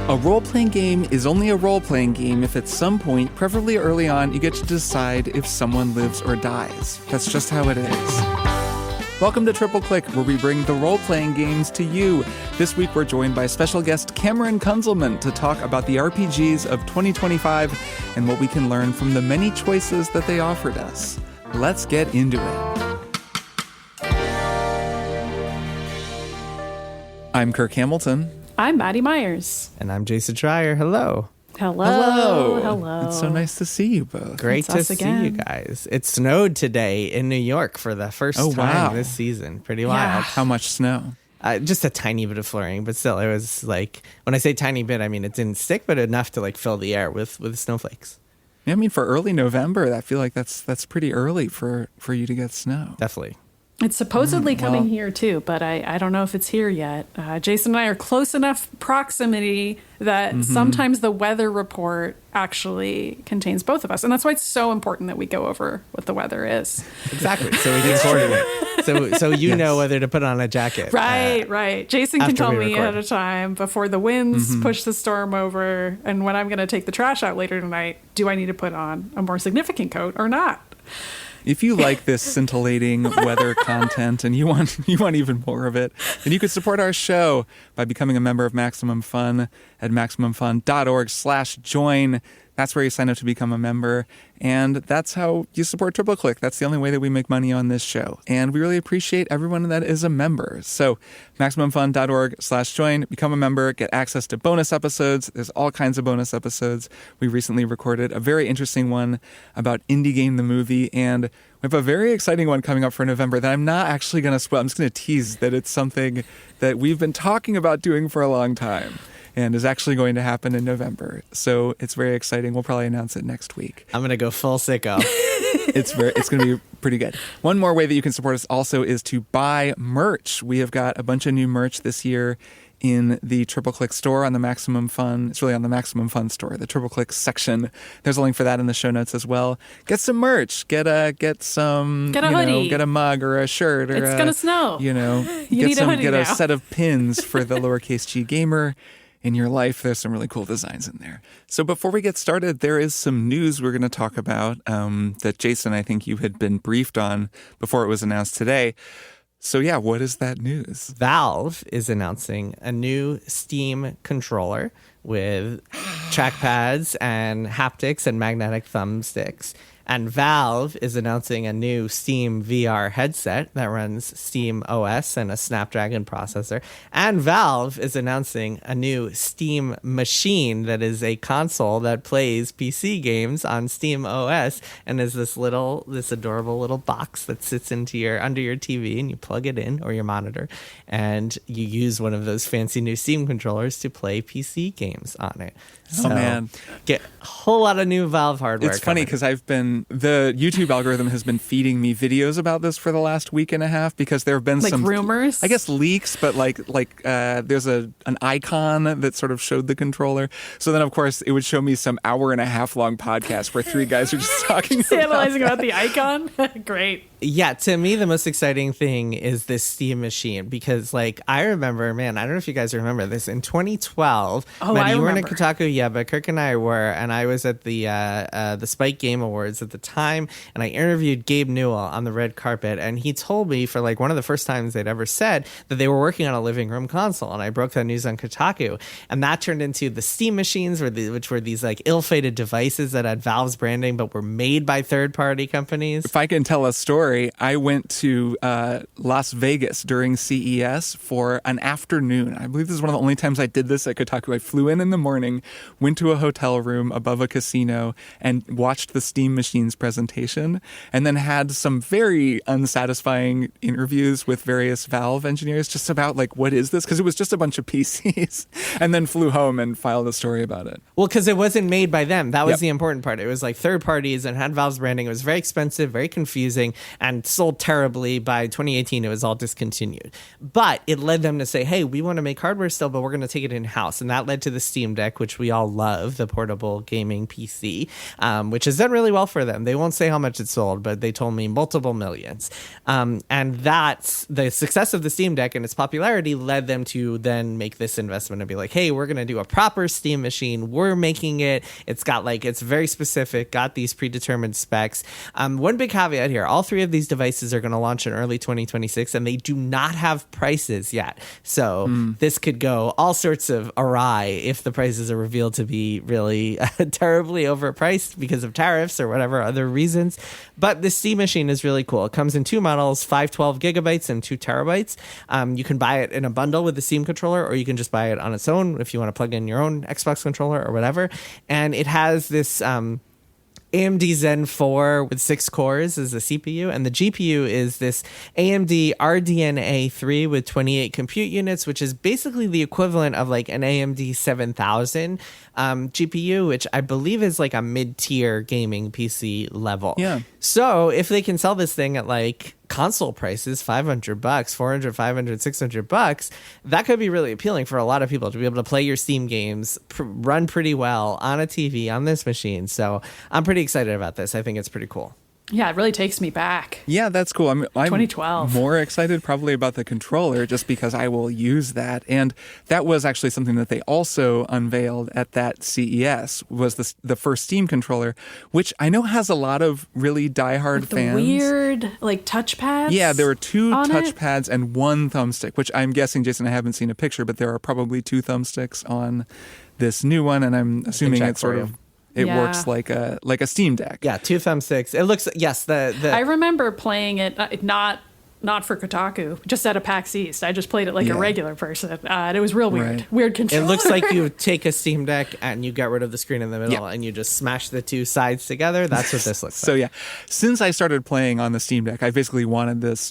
A role-playing game is only a role-playing game if at some point, preferably early on, you get to decide if someone lives or dies. That's just how it is. Welcome to Triple Click, where we bring the role-playing games to you. This week we're joined by special guest Cameron Kunzelman to talk about the RPGs of 2025 and what we can learn from the many choices that they offered us. Let's get into it. I'm Kirk Hamilton. I'm Maddy Myers. And I'm Jason Schreier. Hello. Hello. It's so nice to see you both. Great to see you guys. It snowed today in New York for the first time this season. Pretty wild. How much snow? Just a tiny bit of flurrying, but still, it was like, when I say tiny bit, I mean it didn't stick, but enough to like fill the air with snowflakes. Yeah, I mean, for early November, I feel like that's pretty early for you to get snow. Definitely. It's supposedly coming here too, but I don't know if it's here yet. Jason and I are close enough proximity that sometimes the weather report actually contains both of us. And that's why it's so important that we go over what the weather is. Exactly. So we can coordinate. So you know whether to put on a jacket. Right. Jason can tell me ahead of time before the winds push the storm over. And when I'm going to take the trash out later tonight, do I need to put on a more significant coat or not? If you like this scintillating weather content and you want even more of it, then you could support our show by becoming a member of Maximum Fun at MaximumFun.org/join. That's where you sign up to become a member, and that's how you support Triple Click. That's the only way that we make money on this show, and we really appreciate everyone that is a member. So MaximumFun.org/join, become a member, get access to bonus episodes. There's all kinds of bonus episodes. We recently recorded a very interesting one about Indie Game the Movie, and we have a very exciting one coming up for November that I'm not actually going to spoil. I'm just going to tease that it's something that we've been talking about doing for a long time and is actually going to happen in November. So it's very exciting. We'll probably announce it next week. I'm going to go full sicko. It's going to be pretty good. One more way that you can support us also is to buy merch. We have got a bunch of new merch this year in the Triple Click store on the Maximum Fun. It's really on the Maximum Fun store, the Triple Click section. There's a link for that in the show notes as well. Get some merch. Get a hoodie. Get a mug or a shirt. Or it's going to snow. You need a hoodie get now. a set of pins for the lowercase g gamer. In your life, there's some really cool designs in there. So before we get started, there is some news we're going to talk about that, Jason, I think you had been briefed on before it was announced today. So yeah, what is that news? Valve is announcing a new Steam controller with trackpads and haptics and magnetic thumbsticks. And Valve is announcing a new Steam VR headset that runs Steam OS and a Snapdragon processor. And Valve is announcing a new Steam machine that is a console that plays PC games on Steam OS and is this adorable little box that sits under your TV, and you plug it in, or your monitor, and you use one of those fancy new Steam controllers to play PC games on it. Oh, man. Get a whole lot of new Valve hardware. It's funny because the YouTube algorithm has been feeding me videos about this for the last week and a half, because there have been some rumors, I guess leaks, but there's an icon that sort of showed the controller. So then, of course, it would show me some hour and a half long podcast where three guys are just talking analyzing about the icon. Great. Yeah, to me, the most exciting thing is this Steam machine, because, I remember, I don't know if you guys remember this, in 2012, I you weren't remember. at Kotaku yet, but Kirk and I were, and I was at the Spike Game Awards at the time, and I interviewed Gabe Newell on the red carpet, and he told me for, one of the first times they'd ever said that they were working on a living room console, and I broke that news on Kotaku, and that turned into the Steam machines, which were these, ill-fated devices that had Valve's branding, but were made by third-party companies. If I can tell a story, I went to Las Vegas during CES for an afternoon. I believe this is one of the only times I did this at Kotaku. I flew in the morning, went to a hotel room above a casino, and watched the Steam Machines presentation, and then had some very unsatisfying interviews with various Valve engineers just about, what is this? Because it was just a bunch of PCs, and then flew home and filed a story about it. Well, because it wasn't made by them. That was the important part. It was third parties and had Valve's branding. It was very expensive, very confusing. and sold terribly. By 2018, it was all discontinued. But it led them to say, hey, we want to make hardware still, but we're going to take it in-house. And that led to the Steam Deck, which we all love, the portable gaming PC, which has done really well for them. They won't say how much it sold, but they told me multiple millions. And that's the success of the Steam Deck and its popularity led them to then make this investment and be like, hey, we're going to do a proper Steam machine. We're making it. It's got it's very specific, got these predetermined specs. One big caveat here, all three of these devices are going to launch in early 2026 and they do not have prices yet. So this could go all sorts of awry if the prices are revealed to be really terribly overpriced because of tariffs or whatever other reasons. But the Steam machine is really cool. It comes in two models, 512 gigabytes and 2 terabytes. You can buy it in a bundle with the Steam controller, or you can just buy it on its own if you want to plug in your own Xbox controller or whatever. And it has this AMD Zen 4 with 6 cores as the CPU, and the GPU is this AMD RDNA 3 with 28 compute units, which is basically the equivalent of an AMD 7000 GPU, which I believe is a mid-tier gaming PC level. Yeah. So if they can sell this thing at console prices, $500, $400, $500, $600, that could be really appealing for a lot of people to be able to play your Steam games, run pretty well on a TV on this machine. So I'm pretty excited about this. I think it's pretty cool. Yeah, it really takes me back. Yeah, that's cool. I'm 2012. more excited probably about the controller just because I will use that. And that was actually something that they also unveiled at that CES, was the first Steam controller, which I know has a lot of really diehard fans. Weird, touchpads? Yeah, there were 2 touchpads it? and 1 thumbstick, which I'm guessing, Jason, I haven't seen a picture, but there are probably 2 thumbsticks on this new one, and I'm assuming it's sort of... It works like a Steam Deck. Yeah, 2 thumbsticks. It looks, yes, I remember playing it not for Kotaku, just at a PAX East. I just played it like a regular person. And it was real weird. Right. Weird controller. It looks like you take a Steam Deck and you get rid of the screen in the middle and you just smash the 2 sides together. That's what this looks like. So yeah, since I started playing on the Steam Deck, I basically wanted this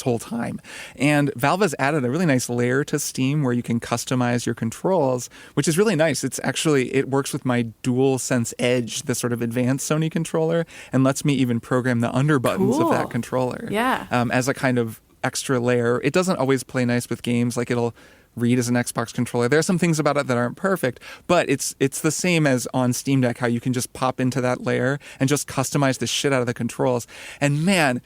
whole time. And Valve has added a really nice layer to Steam where you can customize your controls, which is really nice. It works with my DualSense Edge, the sort of advanced Sony controller, and lets me even program the under buttons of that controller. Yeah. As a kind of extra layer. It doesn't always play nice with games. It'll read as an Xbox controller. There are some things about it that aren't perfect, but it's the same as on Steam Deck, how you can just pop into that layer and just customize the shit out of the controls. And man,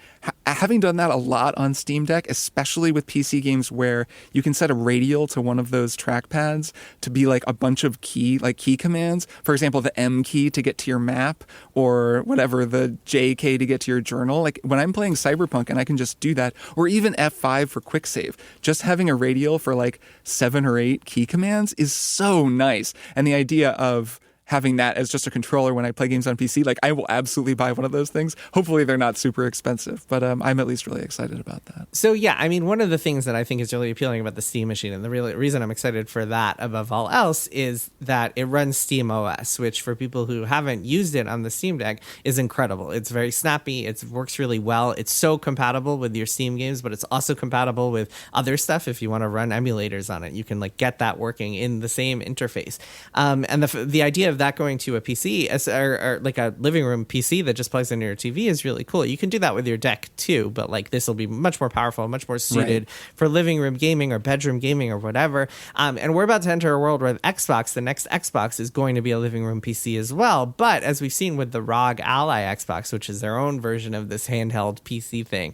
having done that a lot on Steam Deck, especially with PC games where you can set a radial to one of those trackpads to be a bunch of key commands. For example, the M key to get to your map, or whatever, the J key to get to your journal. When I'm playing Cyberpunk and I can just do that, or even F5 for quick save, just having a radial for 7 or 8 key commands is so nice. And the idea of having that as just a controller when I play games on PC, I will absolutely buy one of those things. Hopefully they're not super expensive, but I'm at least really excited about that. So yeah, I mean, one of the things that I think is really appealing about the Steam machine, and the reason I'm excited for that above all else, is that it runs Steam OS, which for people who haven't used it on the Steam Deck is incredible. It's very snappy. It works really well. It's so compatible with your Steam games, but it's also compatible with other stuff. If you want to run emulators on it, you can get that working in the same interface. And the idea of that going to a PC or a living room PC that just plugs into your TV is really cool. You can do that with your deck too, but this will be much more powerful, much more suited for living room gaming or bedroom gaming or whatever. And we're about to enter a world where the next Xbox is going to be a living room PC as well. But as we've seen with the ROG Ally Xbox, which is their own version of this handheld PC thing,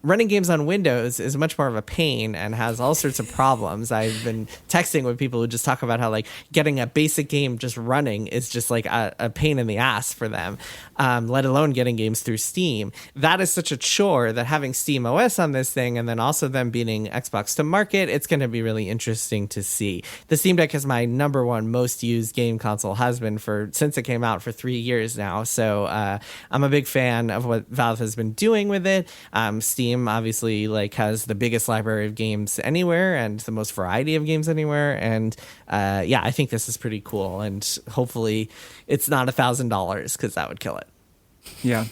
running games on Windows is much more of a pain and has all sorts of problems. I've been texting with people who just talk about how getting a basic game just running is just a pain in the ass for them, let alone getting games through Steam. That is such a chore that having Steam OS on this thing, and then also them beating Xbox to market, it's going to be really interesting to see. The Steam Deck is my number 1 most used game console, has been since it came out for 3 years now. So I'm a big fan of what Valve has been doing with it. Steam obviously has the biggest library of games anywhere and the most variety of games anywhere. And I think this is pretty cool. And hopefully it's not $1,000 because that would kill it. Yeah.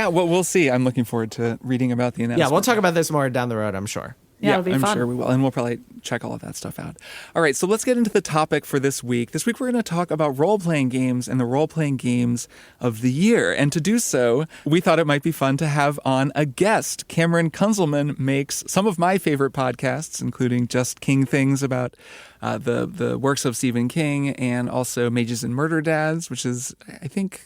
Well, we'll see. I'm looking forward to reading about the announcement. Yeah, we'll talk about this more down the road, I'm sure. Yeah, it'll be I'm fun. sure we will. And we'll probably check all of that stuff out. All right, so let's get into the topic for this week. This week, we're going to talk about role-playing games and the role-playing games of the year. And to do so, we thought it might be fun to have on a guest. Cameron Kunzelman makes some of my favorite podcasts, including Just King Things about the works of Stephen King, and also Mages and Murder Dads, which is, I think,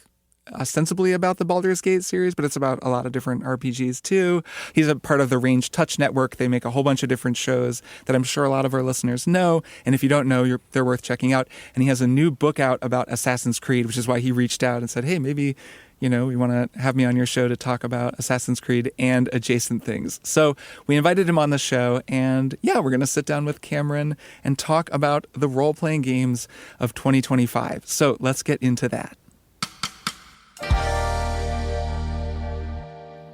ostensibly about the Baldur's Gate series, but it's about a lot of different RPGs too. He's a part of the Range Touch Network. They make a whole bunch of different shows that I'm sure a lot of our listeners know. And if you don't know, they're worth checking out. And he has a new book out about Assassin's Creed, which is why he reached out and said, hey, maybe, we want to have me on your show to talk about Assassin's Creed and adjacent things. So we invited him on the show, and we're going to sit down with Cameron and talk about the role-playing games of 2025. So let's get into that.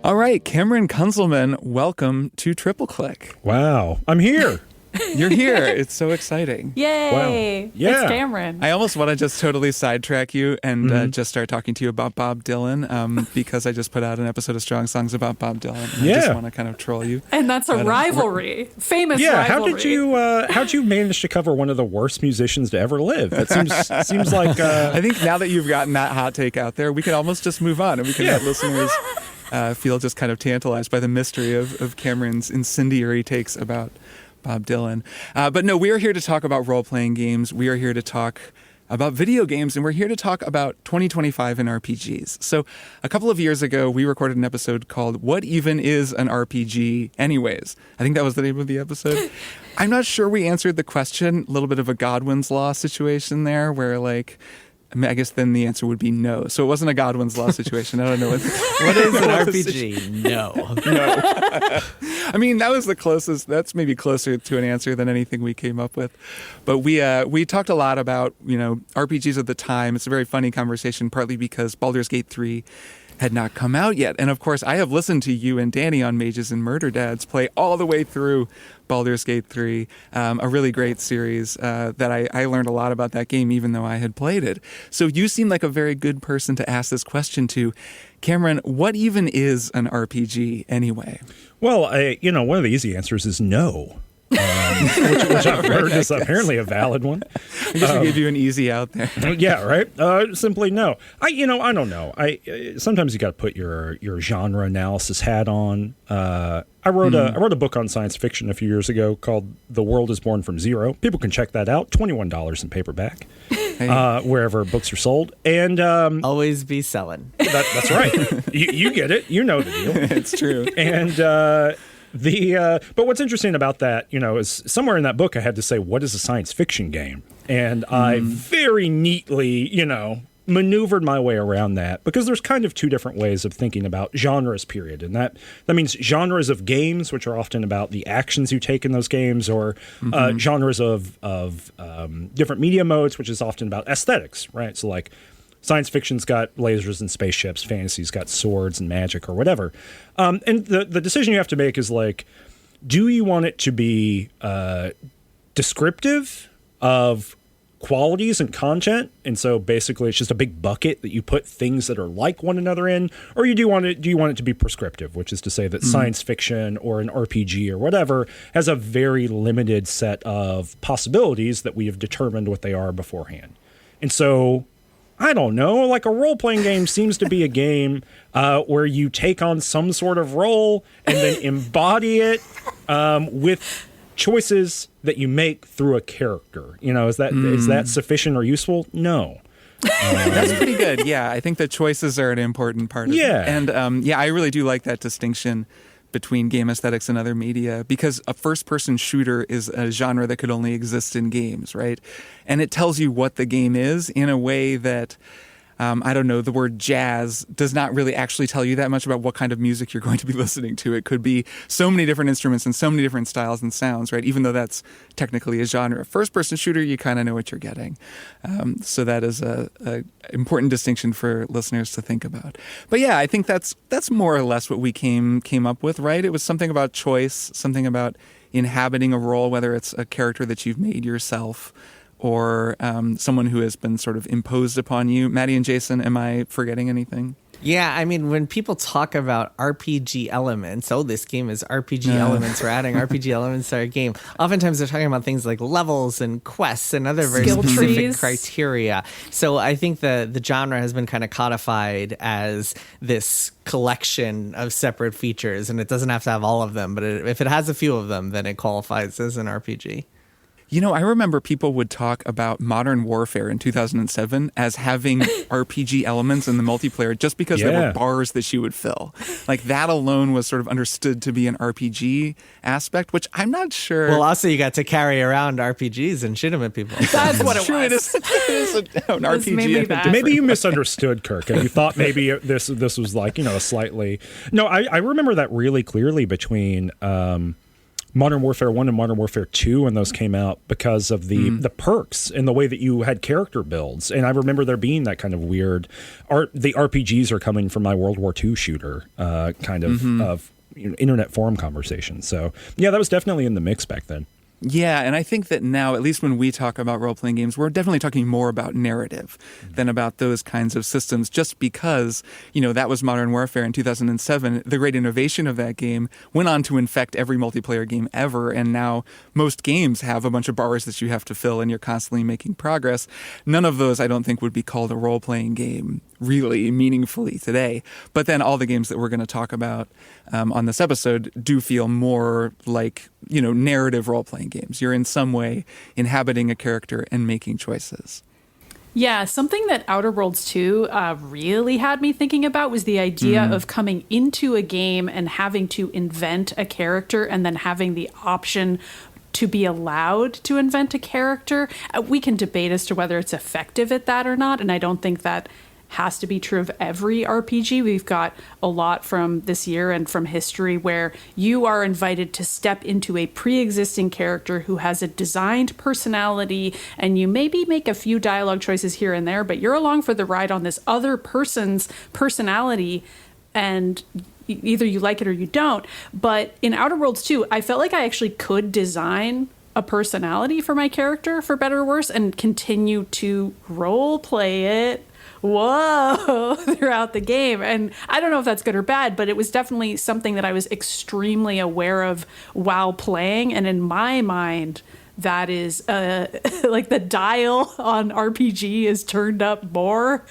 All right, Cameron Kunzelman, welcome to Triple Click. Wow, I'm here. You're here. It's so exciting. Yay! Wow. Yeah. It's Cameron. I almost want to just totally sidetrack you and just start talking to you about Bob Dylan because I just put out an episode of Strong Songs about Bob Dylan. And I just want to kind of troll you. And that's a rivalry. Famous rivalry. How'd you manage to cover one of the worst musicians to ever live? That seems like... I think now that you've gotten that hot take out there, we can almost just move on and we can let listeners... feel just kind of tantalized by the mystery of Cameron's incendiary takes about Bob Dylan. But no, we are here to talk about role-playing games. We are here to talk about video games, and we're here to talk about 2025 in RPGs. So a couple of years ago, we recorded an episode called What Even Is an RPG Anyways? I think that was the name of the episode. I'm not sure we answered the question, a little bit of a Godwin's Law situation there, where I guess then the answer would be no. So it wasn't a Godwin's Law situation. I don't know what is an RPG? No. I mean, that was the closest. That's maybe closer to an answer than anything we came up with. But we talked a lot about RPGs at the time. It's a very funny conversation, partly because Baldur's Gate 3 had not come out yet. And of course, I have listened to you and Danny on Mages and Murder Dads play all the way through Baldur's Gate 3, a really great series that I learned a lot about that game, even though I had played it. So you seem like a very good person to ask this question to. Cameron, what even is an RPG anyway? Well, one of the easy answers is no. Which I've heard is apparently a valid one. I guess we gave you an easy out there. Yeah, right. Simply no. I don't know. Sometimes you got to put your genre analysis hat on. I wrote a book on science fiction a few years ago called "The World Is Born from Zero." People can check that out. $21 in paperback, wherever books are sold. And always be selling. That's right. You get it. You know the deal. It's true. And. But what's interesting about that, is somewhere in that book I had to say, what is a science fiction game? And I very neatly, maneuvered my way around that, because there's kind of two different ways of thinking about genres, period. And that means genres of games, which are often about the actions you take in those games, or genres of different media modes, which is often about aesthetics, right? So science fiction's got lasers and spaceships. Fantasy's got swords and magic or whatever. And the decision you have to make is do you want it to be descriptive of qualities and content? And so basically it's just a big bucket that you put things that are like one another in, or do you want it to be prescriptive, which is to say that science fiction or an RPG or whatever has a very limited set of possibilities that we have determined what they are beforehand. And so I don't know, a role-playing game seems to be a game where you take on some sort of role and then embody it with choices that you make through a character. Is that sufficient or useful? No. That's pretty good. Yeah, I think the choices are an important part of it. And I really do like that distinction between game aesthetics and other media, because a first-person shooter is a genre that could only exist in games, right? And it tells you what the game is in a way that, the word jazz does not really actually tell you that much about what kind of music you're going to be listening to. It could be so many different instruments and so many different styles and sounds, right? Even though that's technically a genre. First-person shooter, you kind of know what you're getting. So that is a important distinction for listeners to think about. But yeah, I think that's more or less what we came up with, right? It was something about choice, something about inhabiting a role, whether it's a character that you've made yourself or someone who has been sort of imposed upon you. Maddy and Jason, am I forgetting anything? Yeah, I mean, when people talk about RPG elements, this game is RPG elements, we're adding RPG elements to our game. Oftentimes they're talking about things like levels and quests and other very Skill specific trees. criteria. So I think the genre has been kind of codified as this collection of separate features, and it doesn't have to have all of them, but if it has a few of them, then it qualifies as an RPG. You know, I remember people would talk about Modern Warfare in 2007 as having RPG elements in the multiplayer just because there were bars that you would fill. Like that alone was sort of understood to be an RPG aspect, which I'm not sure. Well, also you got to carry around RPGs and shoot them at people. That's what it was. It is an RPG. that. Maybe you misunderstood, Kirk, and you thought maybe this was like, a slightly... No, I remember that really clearly between... Modern Warfare 1 and Modern Warfare 2 when those came out because of the perks and the way that you had character builds. And I remember there being that kind of weird the RPGs are coming from my World War II shooter kind of internet forum conversation. So yeah, that was definitely in the mix back then. Yeah, and I think that now, at least when we talk about role-playing games, we're definitely talking more about narrative than about those kinds of systems, just because, that was Modern Warfare in 2007. The great innovation of that game went on to infect every multiplayer game ever, and now most games have a bunch of bars that you have to fill, and you're constantly making progress. None of those, I don't think, would be called a role-playing game really meaningfully today. But then all the games that we're going to talk about on this episode do feel more like, narrative role-playing games. You're in some way inhabiting a character and making choices. Yeah, something that Outer Worlds 2 really had me thinking about was the idea of coming into a game and having to invent a character and then having the option to be allowed to invent a character. We can debate as to whether it's effective at that or not, and I don't think that has to be true of every RPG. We've got a lot from this year and from history where you are invited to step into a pre-existing character who has a designed personality, and you maybe make a few dialogue choices here and there, but you're along for the ride on this other person's personality, and either you like it or you don't. But in Outer Worlds 2, I felt like I actually could design a personality for my character, for better or worse, and continue to role play it throughout the game. And I don't know if that's good or bad, but it was definitely something that I was extremely aware of while playing. And in my mind, that is like the dial on RPG is turned up more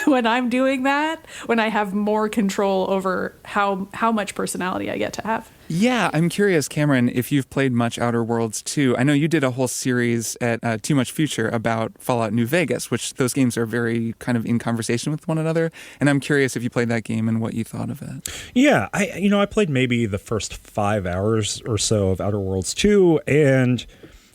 when I'm doing that, when I have more control over how much personality I get to have. Yeah, I'm curious, Cameron, if you've played much Outer Worlds 2. I know you did a whole series at Too Much Future about Fallout New Vegas, which those games are very kind of in conversation with one another. And I'm curious if you played that game and what you thought of it. Yeah, I played maybe the first 5 hours or so of Outer Worlds 2, and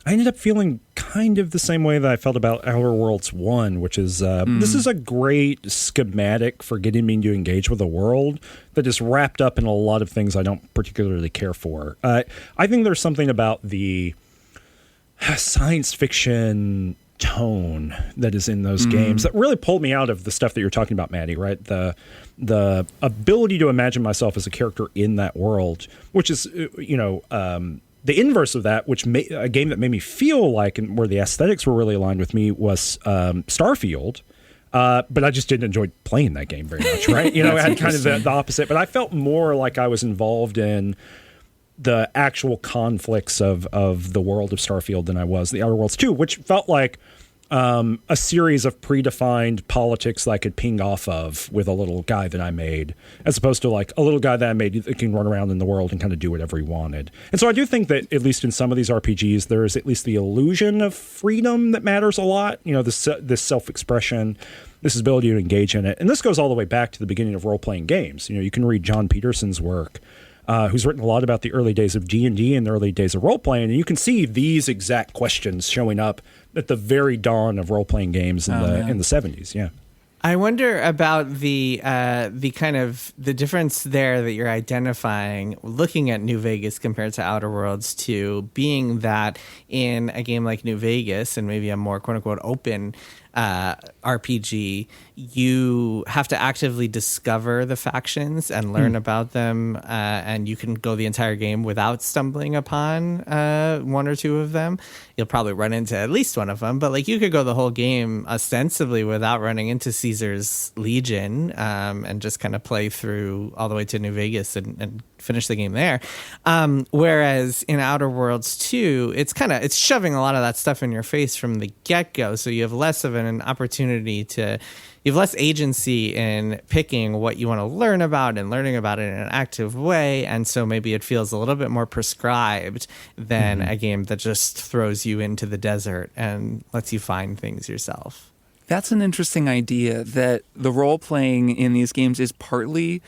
I ended up feeling kind of the same way that I felt about Outer Worlds 1, which is this is a great schematic for getting me to engage with the world that is wrapped up in a lot of things I don't particularly care for. I think there's something about the science fiction tone that is in those games that really pulled me out of the stuff that you're talking about, Maddy, right? The ability to imagine myself as a character in that world, which is, the inverse of that, which a game that made me feel like, and where the aesthetics were really aligned with me, was Starfield. But I just didn't enjoy playing that game very much, right? I had kind of the opposite. But I felt more like I was involved in the actual conflicts of the world of Starfield than I was the Outer Worlds 2, which felt like a series of predefined politics that I could ping off of with a little guy that I made, as opposed to like a little guy that I made that can run around in the world and kind of do whatever he wanted. And so I do think that, at least in some of these RPGs, there is at least the illusion of freedom that matters a lot. This self-expression, this ability to engage in it. And this goes all the way back to the beginning of role-playing games. You can read John Peterson's work, who's written a lot about the early days of D&D and the early days of role-playing, and you can see these exact questions showing up at the very dawn of role-playing games in the 70s. Yeah. I wonder about the kind of the difference there that you're identifying, looking at New Vegas compared to Outer Worlds 2, being that in a game like New Vegas and maybe a more quote-unquote open RPG, you have to actively discover the factions and learn about them, and you can go the entire game without stumbling upon one or two of them. You'll probably run into at least one of them, but like you could go the whole game ostensibly without running into Caesar's Legion and just kind of play through all the way to New Vegas and finish the game there. Whereas in Outer Worlds 2, it's shoving a lot of that stuff in your face from the get-go. So you have less of an opportunity you have less agency in picking what you want to learn about and learning about it in an active way. And so maybe it feels a little bit more prescribed than a game that just throws you into the desert and lets you find things yourself. That's an interesting idea, that the role-playing in these games is partly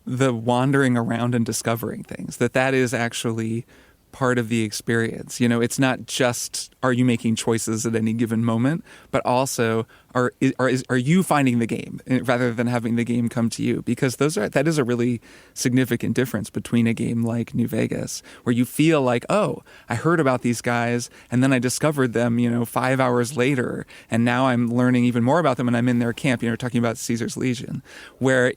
the wandering around and discovering things, that is actually part of the experience. You know, it's not just are you making choices at any given moment, but also are you finding the game rather than having the game come to you? Because that is a really significant difference between a game like New Vegas, where you feel like, oh, I heard about these guys and then I discovered them, 5 hours later, and now I'm learning even more about them and I'm in their camp. Talking about Caesar's Legion, where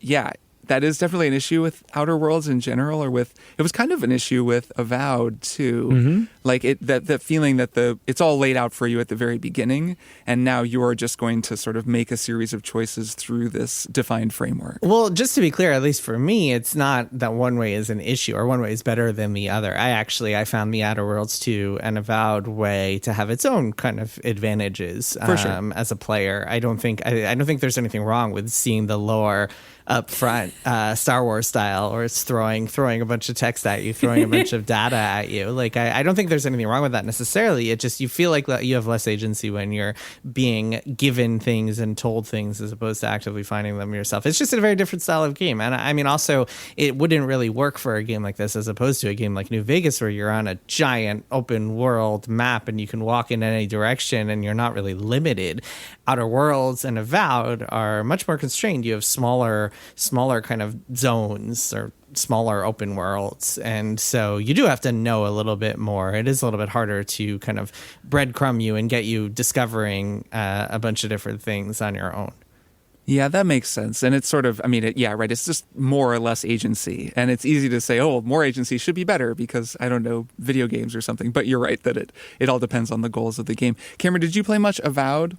that is definitely an issue with Outer Worlds in general, it was kind of an issue with Avowed too. Mm-hmm. Like that feeling that it's all laid out for you at the very beginning, and now you're just going to sort of make a series of choices through this defined framework. Well, just to be clear, at least for me, it's not that one way is an issue or one way is better than the other. I found the Outer Worlds 2 and Avowed way to have its own kind of advantages for sure. As a player. I don't think there's anything wrong with seeing the lore up front, Star Wars style, or it's throwing a bunch of text at you, throwing a bunch of data at you. Like, I don't think there's anything wrong with that necessarily. It just, you feel like you have less agency when you're being given things and told things as opposed to actively finding them yourself. It's just a very different style of game. And I mean, also, it wouldn't really work for a game like this as opposed to a game like New Vegas, where you're on a giant open world map and you can walk in any direction and you're not really limited. Outer Worlds and Avowed are much more constrained. You have smaller kind of zones or smaller open worlds. And so you do have to know a little bit more. It is a little bit harder to kind of breadcrumb you and get you discovering a bunch of different things on your own. Yeah, that makes sense. And it's sort of, right. It's just more or less agency. And it's easy to say, oh, more agency should be better because, I don't know, video games or something. But you're right that it all depends on the goals of the game. Cameron, did you play much Avowed?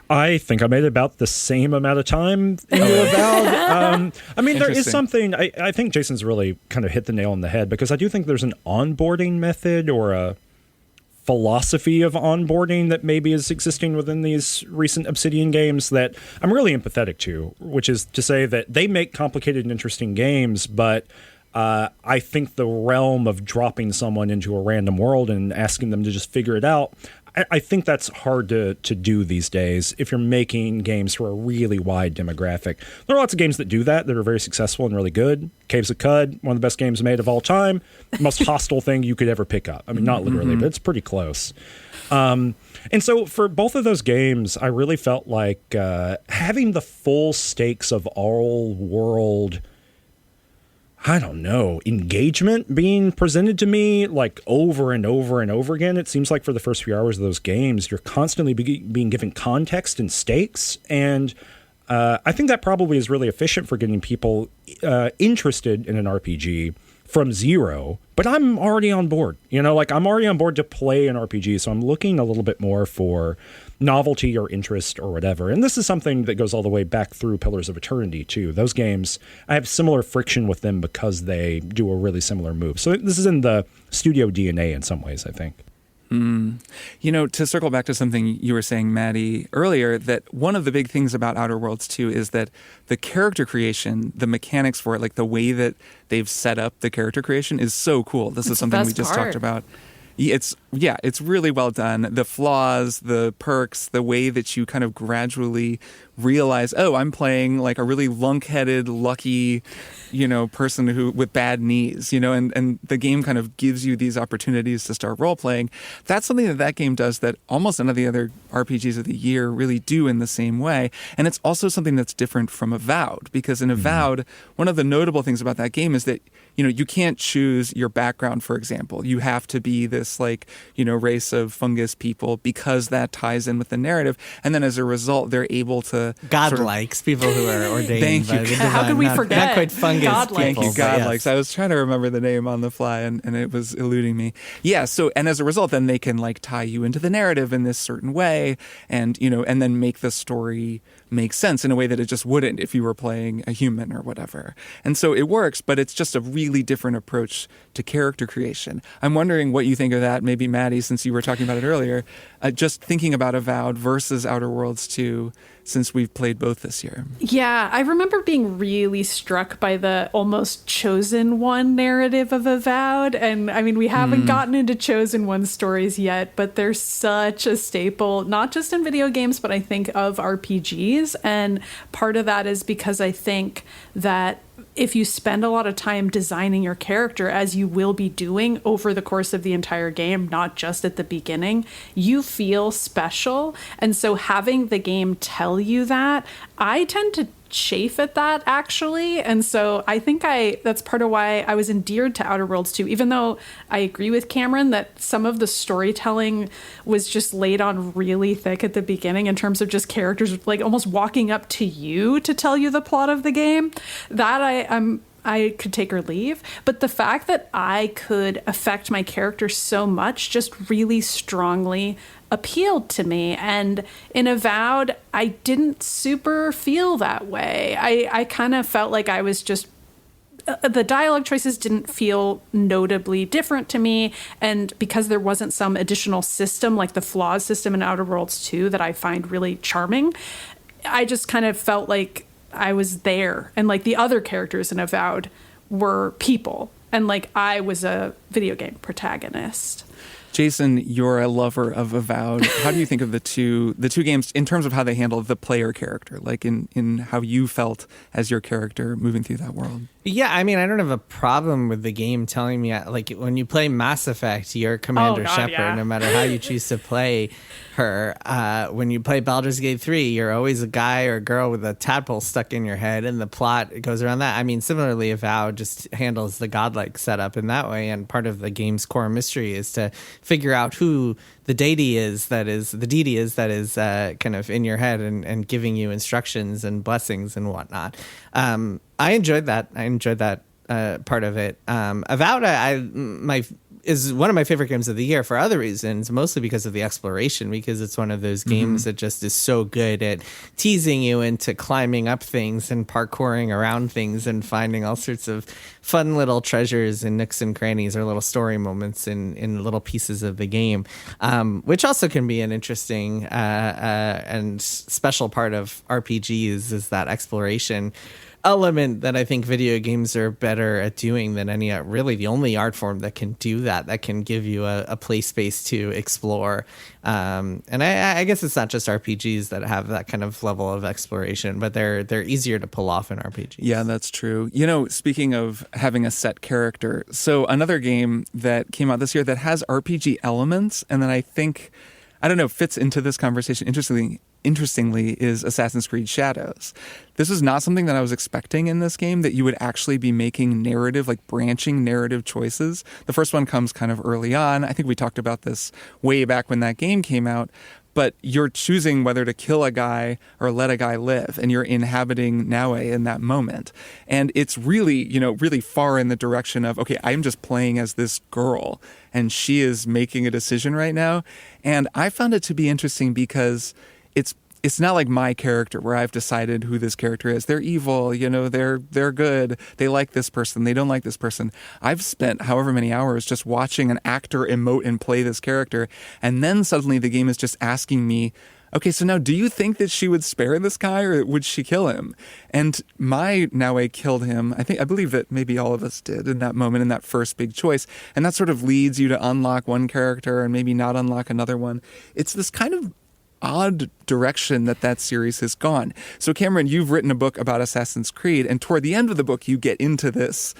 I think I made about the same amount of time into Avowed. There is something, I think Jason's really kind of hit the nail on the head, because I do think there's an onboarding method or a philosophy of onboarding that maybe is existing within these recent Obsidian games that I'm really empathetic to, which is to say that they make complicated and interesting games, but I think the realm of dropping someone into a random world and asking them to just figure it out, I think that's hard to do these days if you're making games for a really wide demographic. There are lots of games that do that are very successful and really good. Caves of Cud, one of the best games made of all time. Most hostile thing you could ever pick up. I mean, not literally, but it's pretty close. And so for both of those games, I really felt like having the full stakes of all world, I don't know, engagement being presented to me like over and over and over again. It seems like for the first few hours of those games, you're constantly being given context and stakes. And I think that probably is really efficient for getting people interested in an RPG from zero. But I'm already on board, I'm already on board to play an RPG. So I'm looking a little bit more for novelty or interest or whatever. And this is something that goes all the way back through Pillars of Eternity too. Those games, I have similar friction with them because they do a really similar move. So this is in the studio DNA in some ways, I think. To circle back to something you were saying, Maddy, earlier, that one of the big things about Outer Worlds 2 is that the character creation, the mechanics for it, like the way that they've set up the character creation is so cool. This is something we just talked about. It's really well done. The flaws, the perks, the way that you kind of gradually realize, oh, I'm playing like a really lunk-headed, lucky, person who with bad knees, and the game kind of gives you these opportunities to start role-playing. That's something that game does that almost none of the other RPGs of the year really do in the same way. And it's also something that's different from Avowed, because in Avowed, one of the notable things about that game is that you can't choose your background, for example. You have to be this race of fungus people because that ties in with the narrative. And then as a result, they're able to the godlikes, people who are ordained. Thank by you. the How divine, could we forget? Not quite fungus Godlikes. people. Thank you, but godlikes. yes. I was trying to remember the name on the fly, and it was eluding me. Yeah. So, and as a result, then they can like tie you into the narrative in this certain way, and and then make the story make sense in a way that it just wouldn't if you were playing a human or whatever. And so it works, but it's just a really different approach to character creation. I'm wondering what you think of that, maybe Maddy, since you were talking about it earlier, just thinking about Avowed versus Outer Worlds 2, since we've played both this year. Yeah, I remember being really struck by the almost chosen one narrative of Avowed. And I mean, we haven't gotten into chosen one stories yet, but they're such a staple, not just in video games, but I think of RPGs. And part of that is because I think that if you spend a lot of time designing your character, as you will be doing over the course of the entire game, not just at the beginning, you feel special. And so having the game tell you that, I tend to chafe at that, actually. And so I think that's part of why I was endeared to Outer Worlds 2, even though I agree with Cameron that some of the storytelling was just laid on really thick at the beginning in terms of just characters like almost walking up to you to tell you the plot of the game. That I could take or leave. But the fact that I could affect my character so much just really strongly appealed to me. And in Avowed, I didn't super feel that way. I kind of felt like I was just the dialogue choices didn't feel notably different to me. And because there wasn't some additional system like the flaws system in Outer Worlds 2 that I find really charming, I just kind of felt like I was there. And like the other characters in Avowed were people. And like I was a video game protagonist. Jason, you're a lover of Avowed. How do you think of the two games in terms of how they handle the player character, like in how you felt as your character moving through that world? Yeah, I mean, I don't have a problem with the game telling me, like, when you play Mass Effect, you're Commander Shepard, yeah. no matter how you choose to play her. When you play Baldur's Gate 3, you're always a guy or a girl with a tadpole stuck in your head, and the plot goes around that. I mean, similarly, Avowed just handles the godlike setup in that way, and part of the game's core mystery is to figure out who the deity is that is kind of in your head and giving you instructions and blessings and whatnot. I enjoyed that. Part of it. Avowed, is one of my favorite games of the year for other reasons, mostly because of the exploration, because it's one of those games that just is so good at teasing you into climbing up things and parkouring around things and finding all sorts of fun little treasures and nooks and crannies or little story moments in little pieces of the game, which also can be an interesting and special part of RPGs is that exploration element that I think video games are better at doing than any, really the only art form that can do that can give you a play space to explore. And I guess it's not just RPGs that have that kind of level of exploration, but they're easier to pull off in RPGs. Yeah, that's true. Speaking of having a set character, so another game that came out this year that has RPG elements, and then I think, I don't know, fits into this conversation interestingly is Assassin's Creed Shadows. This is not something that I was expecting in this game, that you would actually be making narrative, like branching narrative choices. The first one comes kind of early on. I think we talked about this way back when that game came out. But you're choosing whether to kill a guy or let a guy live, and you're inhabiting Naue in that moment. And it's really, really far in the direction of, okay, I'm just playing as this girl, and she is making a decision right now. And I found it to be interesting because it's not like my character where I've decided who this character is. They're evil, they're good. They like this person. They don't like this person. I've spent however many hours just watching an actor emote and play this character. And then suddenly the game is just asking me, okay, so now do you think that she would spare this guy or would she kill him? And my Naue killed him. I believe that maybe all of us did in that moment, in that first big choice. And that sort of leads you to unlock one character and maybe not unlock another one. It's this kind of odd direction that series has gone. So Cameron, you've written a book about Assassin's Creed, and toward the end of the book you get into this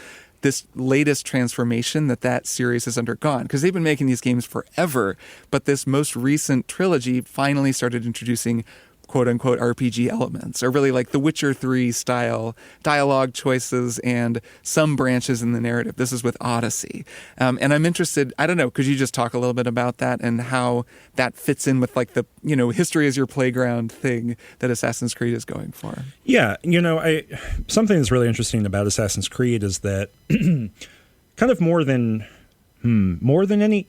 latest transformation that series has undergone, because they've been making these games forever, but this most recent trilogy finally started introducing quote unquote RPG elements, or really like the Witcher 3 style dialogue choices and some branches in the narrative. This is with Odyssey. And I'm interested, I don't know, could you just talk a little bit about that and how that fits in with like the, history as your playground thing that Assassin's Creed is going for? Yeah, something that's really interesting about Assassin's Creed is that kind of more than any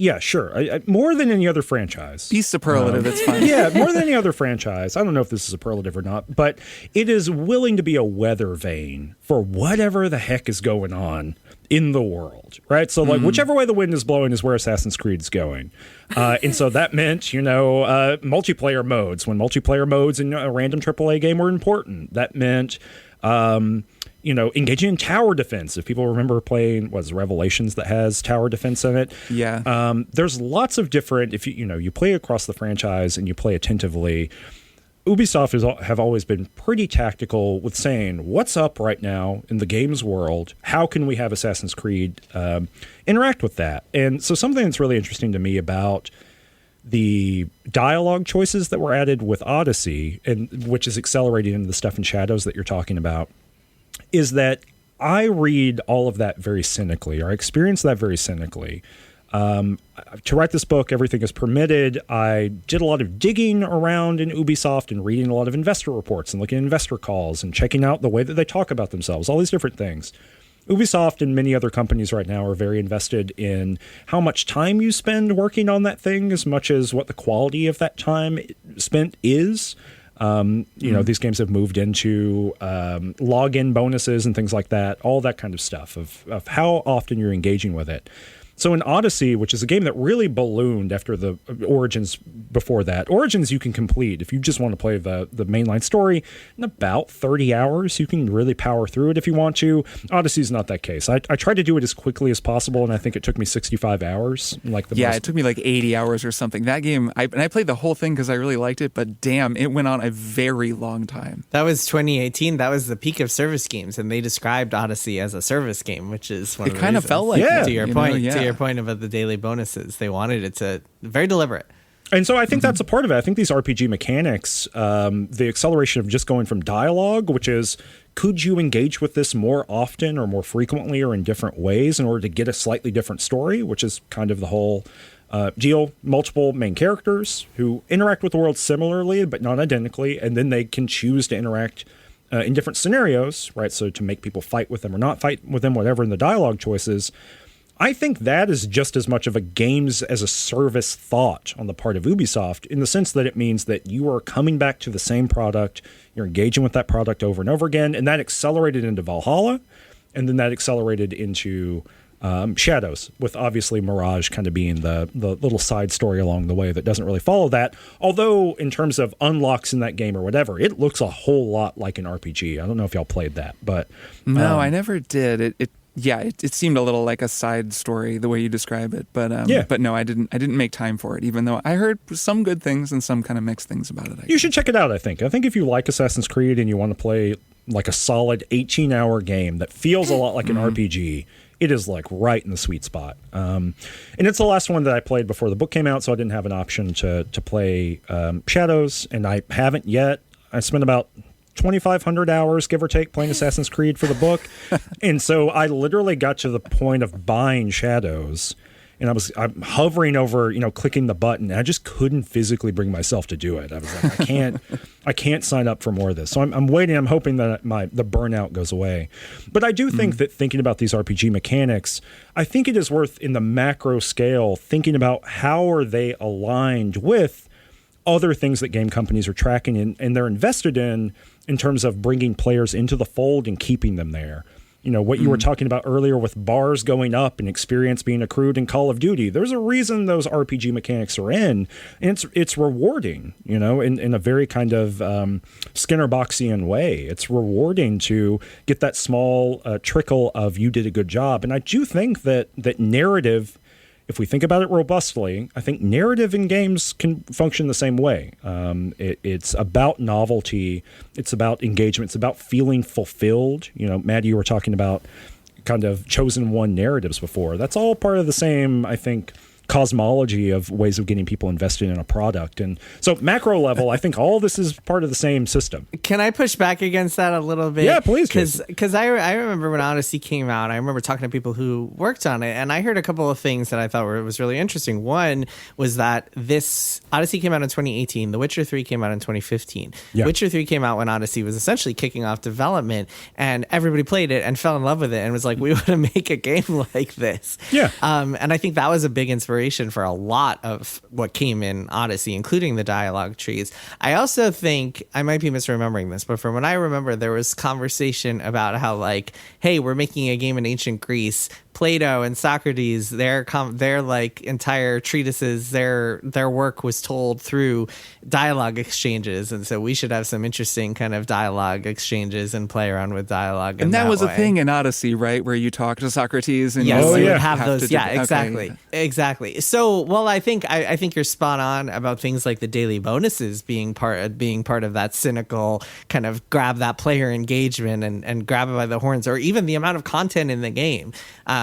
other franchise. Be superlative, it's fine. Yeah, more than any other franchise. I don't know if this is a superlative or not, but it is willing to be a weather vane for whatever the heck is going on in the world, right? So, like, whichever way the wind is blowing is where Assassin's Creed is going. And so that meant, multiplayer modes. When multiplayer modes in a random AAA game were important, that meant engaging in tower defense. If people remember playing, Revelations that has tower defense in it? Yeah. There's lots of different, if you play across the franchise and you play attentively, Ubisoft have always been pretty tactical with saying, what's up right now in the games world? How can we have Assassin's Creed interact with that? And so something that's really interesting to me about the dialogue choices that were added with Odyssey, and which is accelerating into the stuff in Shadows that you're talking about, is that I read all of that very cynically, or I experience that very cynically. To write this book, everything is permitted. I did a lot of digging around in Ubisoft and reading a lot of investor reports and looking at investor calls and checking out the way that they talk about themselves, all these different things. Ubisoft and many other companies right now are very invested in how much time you spend working on that thing as much as what the quality of that time spent is. These games have moved into login bonuses and things like that, all that kind of stuff of how often you're engaging with it. So in Odyssey, which is a game that really ballooned after the Origins before that, Origins you can complete if you just want to play the mainline story in about 30 hours. You can really power through it if you want to. Odyssey's not that case. I tried to do it as quickly as possible, and I think it took me 65 hours. It took me like 80 hours or something. That game, I played the whole thing because I really liked it, but damn, it went on a very long time. That was 2018. That was the peak of service games, and they described Odyssey as a service game, which is one of the kind of reasons. felt like to that, your point about the daily bonuses. They wanted it to very deliberate. And so I think that's a part of it. I think these RPG mechanics, the acceleration of just going from dialogue, which is, could you engage with this more often or more frequently or in different ways in order to get a slightly different story, which is kind of the whole deal. Multiple main characters who interact with the world similarly but not identically, and then they can choose to interact in different scenarios, right? So to make people fight with them or not fight with them, whatever in the dialogue choices. I think that is just as much of a games as a service thought on the part of Ubisoft, in the sense that it means that you are coming back to the same product, you're engaging with that product over and over again, and that accelerated into Valhalla, and then that accelerated into Shadows, with obviously Mirage kind of being the little side story along the way that doesn't really follow that. Although in terms of unlocks in that game or whatever, it looks a whole lot like an RPG. I don't know if y'all played that, but no, I never did. It seemed a little like a side story the way you describe it, but no, I didn't make time for it, even though I heard some good things and some kind of mixed things about it. You should check it out. I think if you like Assassin's Creed and you want to play like a solid 18-hour game that feels a lot like an RPG, it is like right in the sweet spot. And it's the last one that I played before the book came out, so I didn't have an option to play Shadows, and I haven't yet. I spent about 2,500 hours, give or take, playing Assassin's Creed for the book. And so I literally got to the point of buying Shadows, and I'm hovering over, clicking the button, and I just couldn't physically bring myself to do it. I was like, I can't sign up for more of this. So I'm waiting. I'm hoping that the burnout goes away. But I do think that thinking about these RPG mechanics, I think it is worth, in the macro scale, thinking about how are they aligned with other things that game companies are tracking and they're invested in terms of bringing players into the fold and keeping them there. What you were talking about earlier with bars going up and experience being accrued in Call of Duty. There's a reason those RPG mechanics are in, and it's rewarding, in a very kind of Skinner Boxian way. It's rewarding to get that small trickle of you did a good job. And I do think that narrative, if we think about it robustly, I think narrative in games can function the same way. It's about novelty. It's about engagement. It's about feeling fulfilled. Maddy, you were talking about kind of chosen one narratives before. That's all part of the same, I think, cosmology of ways of getting people invested in a product. And so macro level, I think all this is part of the same system. Can I push back against that a little bit? Yeah, please. Because I remember when Odyssey came out, I remember talking to people who worked on it, and I heard a couple of things that I thought was really interesting. One was that this Odyssey came out in 2018. The Witcher 3 came out in 2015. Yeah. Witcher 3 came out when Odyssey was essentially kicking off development, and everybody played it and fell in love with it and was like, we want to make a game like this. Yeah. And I think that was a big inspiration for a lot of what came in Odyssey, including the dialogue trees. I also think, I might be misremembering this, but from what I remember, there was conversation about how, like, hey, we're making a game in ancient Greece. Plato and Socrates, their like entire treatises, their work was told through dialogue exchanges, and so we should have some interesting kind of dialogue exchanges and play around with dialogue. And that was way. a thing in Odyssey, right, where you talk to Socrates and yes, you would have those. Yeah, exactly. Exactly. So, well, I think you're spot on about things like the daily bonuses being part of that cynical kind of grab that player engagement and grab it by the horns, or even the amount of content in the game.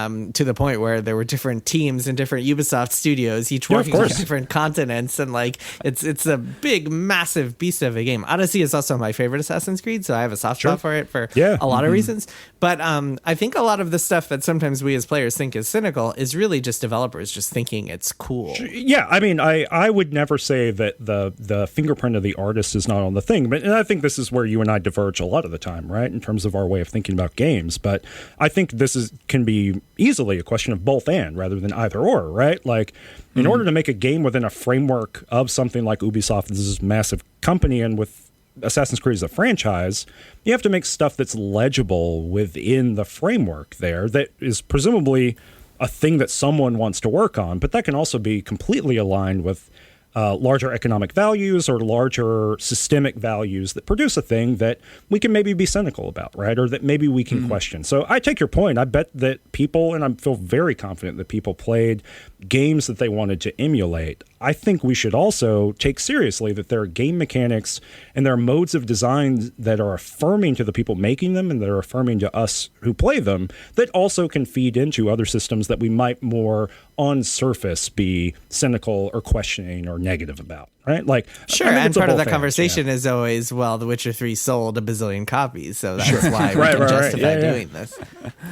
To the point where there were different teams in different Ubisoft studios, each working on different continents, and like it's a big, massive beast of a game. Odyssey is also my favorite Assassin's Creed, so I have a soft spot for it for a lot of reasons. But I think a lot of the stuff that sometimes we as players think is cynical is really just developers just thinking it's cool. Yeah, I mean, I would never say that the fingerprint of the artist is not on the thing, but I think this is where you and I diverge a lot of the time, right, in terms of our way of thinking about games. But I think this can be easily a question of both and rather than either or, right? Like, in order to make a game within a framework of something like Ubisoft, this is a massive company, and with Assassin's Creed as a franchise, you have to make stuff that's legible within the framework there that is presumably a thing that someone wants to work on, but that can also be completely aligned with larger economic values or larger systemic values that produce a thing that we can maybe be cynical about, right? Or that maybe we can question. So I take your point. I bet that people, and I feel very confident that people played games that they wanted to emulate. I think we should also take seriously that there are game mechanics and there are modes of design that are affirming to the people making them and that are affirming to us who play them that also can feed into other systems that we might more on surface be cynical or questioning or negative about, right? Like, sure, and part of the conversation is always, well, The Witcher 3 sold a bazillion copies, so that's why we can justify doing this.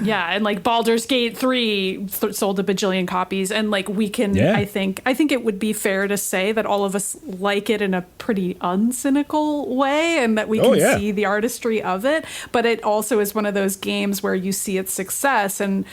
Yeah, and like Baldur's Gate 3 sold a bajillion copies, and like we can, I think it would be fair to say that all of us like it in a pretty uncynical way, and that we can see the artistry of it, but it also is one of those games where you see its success, and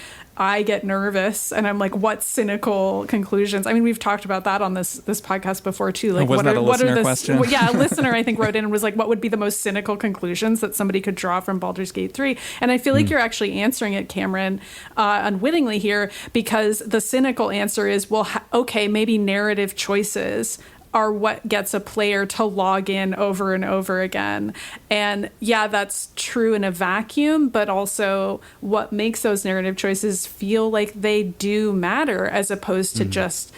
I get nervous and I'm like, what cynical conclusions? I mean, we've talked about that on this podcast before too. Like, was that a listener question? Yeah, a listener I think wrote in and was like, what would be the most cynical conclusions that somebody could draw from Baldur's Gate 3? And I feel like you're actually answering it, Cameron, unwittingly here, because the cynical answer is, well, okay, maybe narrative choices are what gets a player to log in over and over again. And yeah, that's true in a vacuum, but also what makes those narrative choices feel like they do matter as opposed to just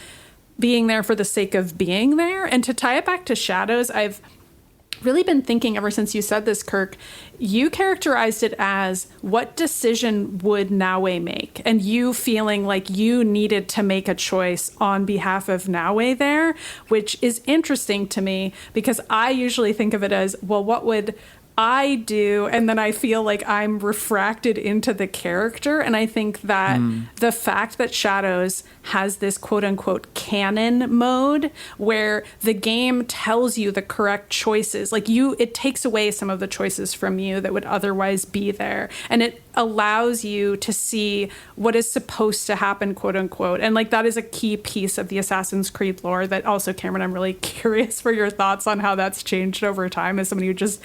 being there for the sake of being there. And to tie it back to Shadows, I've really been thinking ever since you said this, Kirk, you characterized it as what decision would Naue make? And you feeling like you needed to make a choice on behalf of Naue there, which is interesting to me because I usually think of it as, well, what would I do? And then I feel like I'm refracted into the character. And I think that the fact that Shadows has this quote unquote canon mode where the game tells you the correct choices, like it takes away some of the choices from you that would otherwise be there. And it allows you to see what is supposed to happen, quote unquote. And like that is a key piece of the Assassin's Creed lore that also, Cameron, I'm really curious for your thoughts on how that's changed over time as somebody who just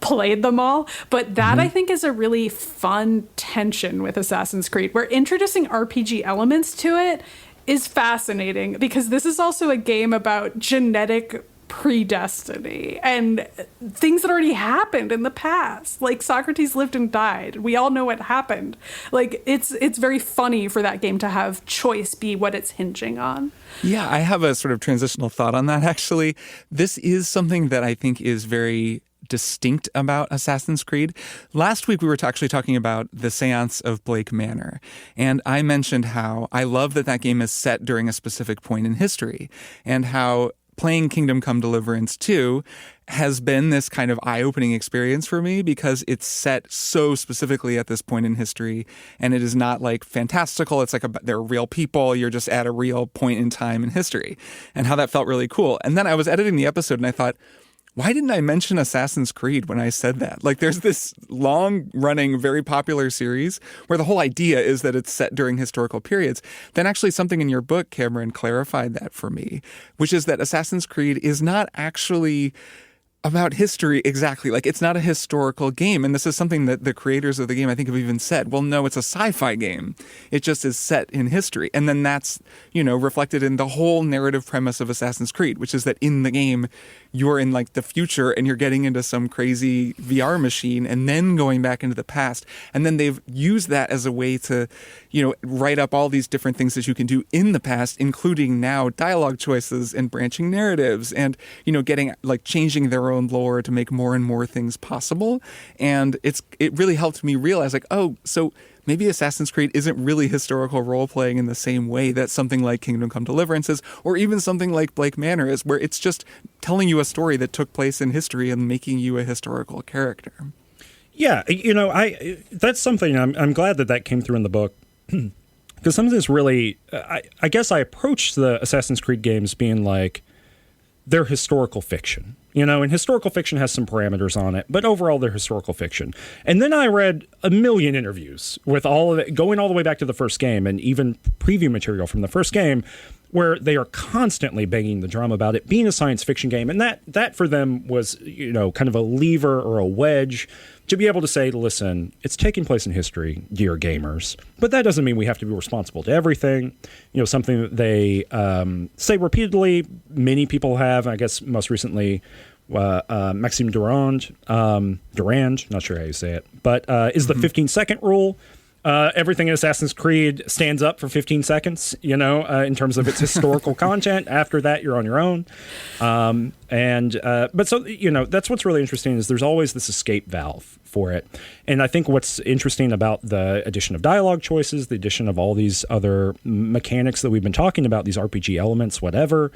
played them all. But that I think is a really fun tension with Assassin's Creed, where introducing RPG elements to it is fascinating because this is also a game about genetic predestiny and things that already happened in the past. Like Socrates lived and died. We all know what happened. Like it's very funny for that game to have choice be what it's hinging on. Yeah, I have a sort of transitional thought on that, actually. This is something that I think is very distinct about Assassin's Creed. Last week, we were actually talking about the Seance of Blake Manor. And I mentioned how I love that that game is set during a specific point in history, and how playing Kingdom Come Deliverance 2 has been this kind of eye-opening experience for me because it's set so specifically at this point in history, and it is not like fantastical. It's like they're real people. You're just at a real point in time in history, and how that felt really cool. And then I was editing the episode and I thought, why didn't I mention Assassin's Creed when I said that? Like, there's this long-running, very popular series where the whole idea is that it's set during historical periods. Then actually something in your book, Cameron, clarified that for me, which is that Assassin's Creed is not actually about history exactly. Like, it's not a historical game. And this is something that the creators of the game, I think, have even said, well, no, it's a sci-fi game. It just is set in history. And then that's, reflected in the whole narrative premise of Assassin's Creed, which is that in the game, you're in like the future and you're getting into some crazy VR machine and then going back into the past. And then they've used that as a way to, write up all these different things that you can do in the past, including now dialogue choices and branching narratives and, getting like changing their own lore to make more and more things possible. And it really helped me realize like, oh, so maybe Assassin's Creed isn't really historical role-playing in the same way that something like Kingdom Come Deliverance is, or even something like Blake Manor is, where it's just telling you a story that took place in history and making you a historical character. Yeah, that's something I'm glad that came through in the book, because some of this really, I guess I approached the Assassin's Creed games being like, they're historical fiction. And historical fiction has some parameters on it, but overall they're historical fiction. And then I read a million interviews with all of it, going all the way back to the first game and even preview material from the first game, where they are constantly banging the drum about it being a science fiction game. And that for them was, kind of a lever or a wedge to be able to say, listen, it's taking place in history, dear gamers, but that doesn't mean we have to be responsible to everything. Something that they say repeatedly, many people have, I guess most recently, Maxime Durand, not sure how you say it, but is the 15-second rule. Everything in Assassin's Creed stands up for 15 seconds, in terms of its historical content. After that, you're on your own. But so, that's what's really interesting is there's always this escape valve for it. And I think what's interesting about the addition of dialogue choices, the addition of all these other mechanics that we've been talking about, these RPG elements, whatever,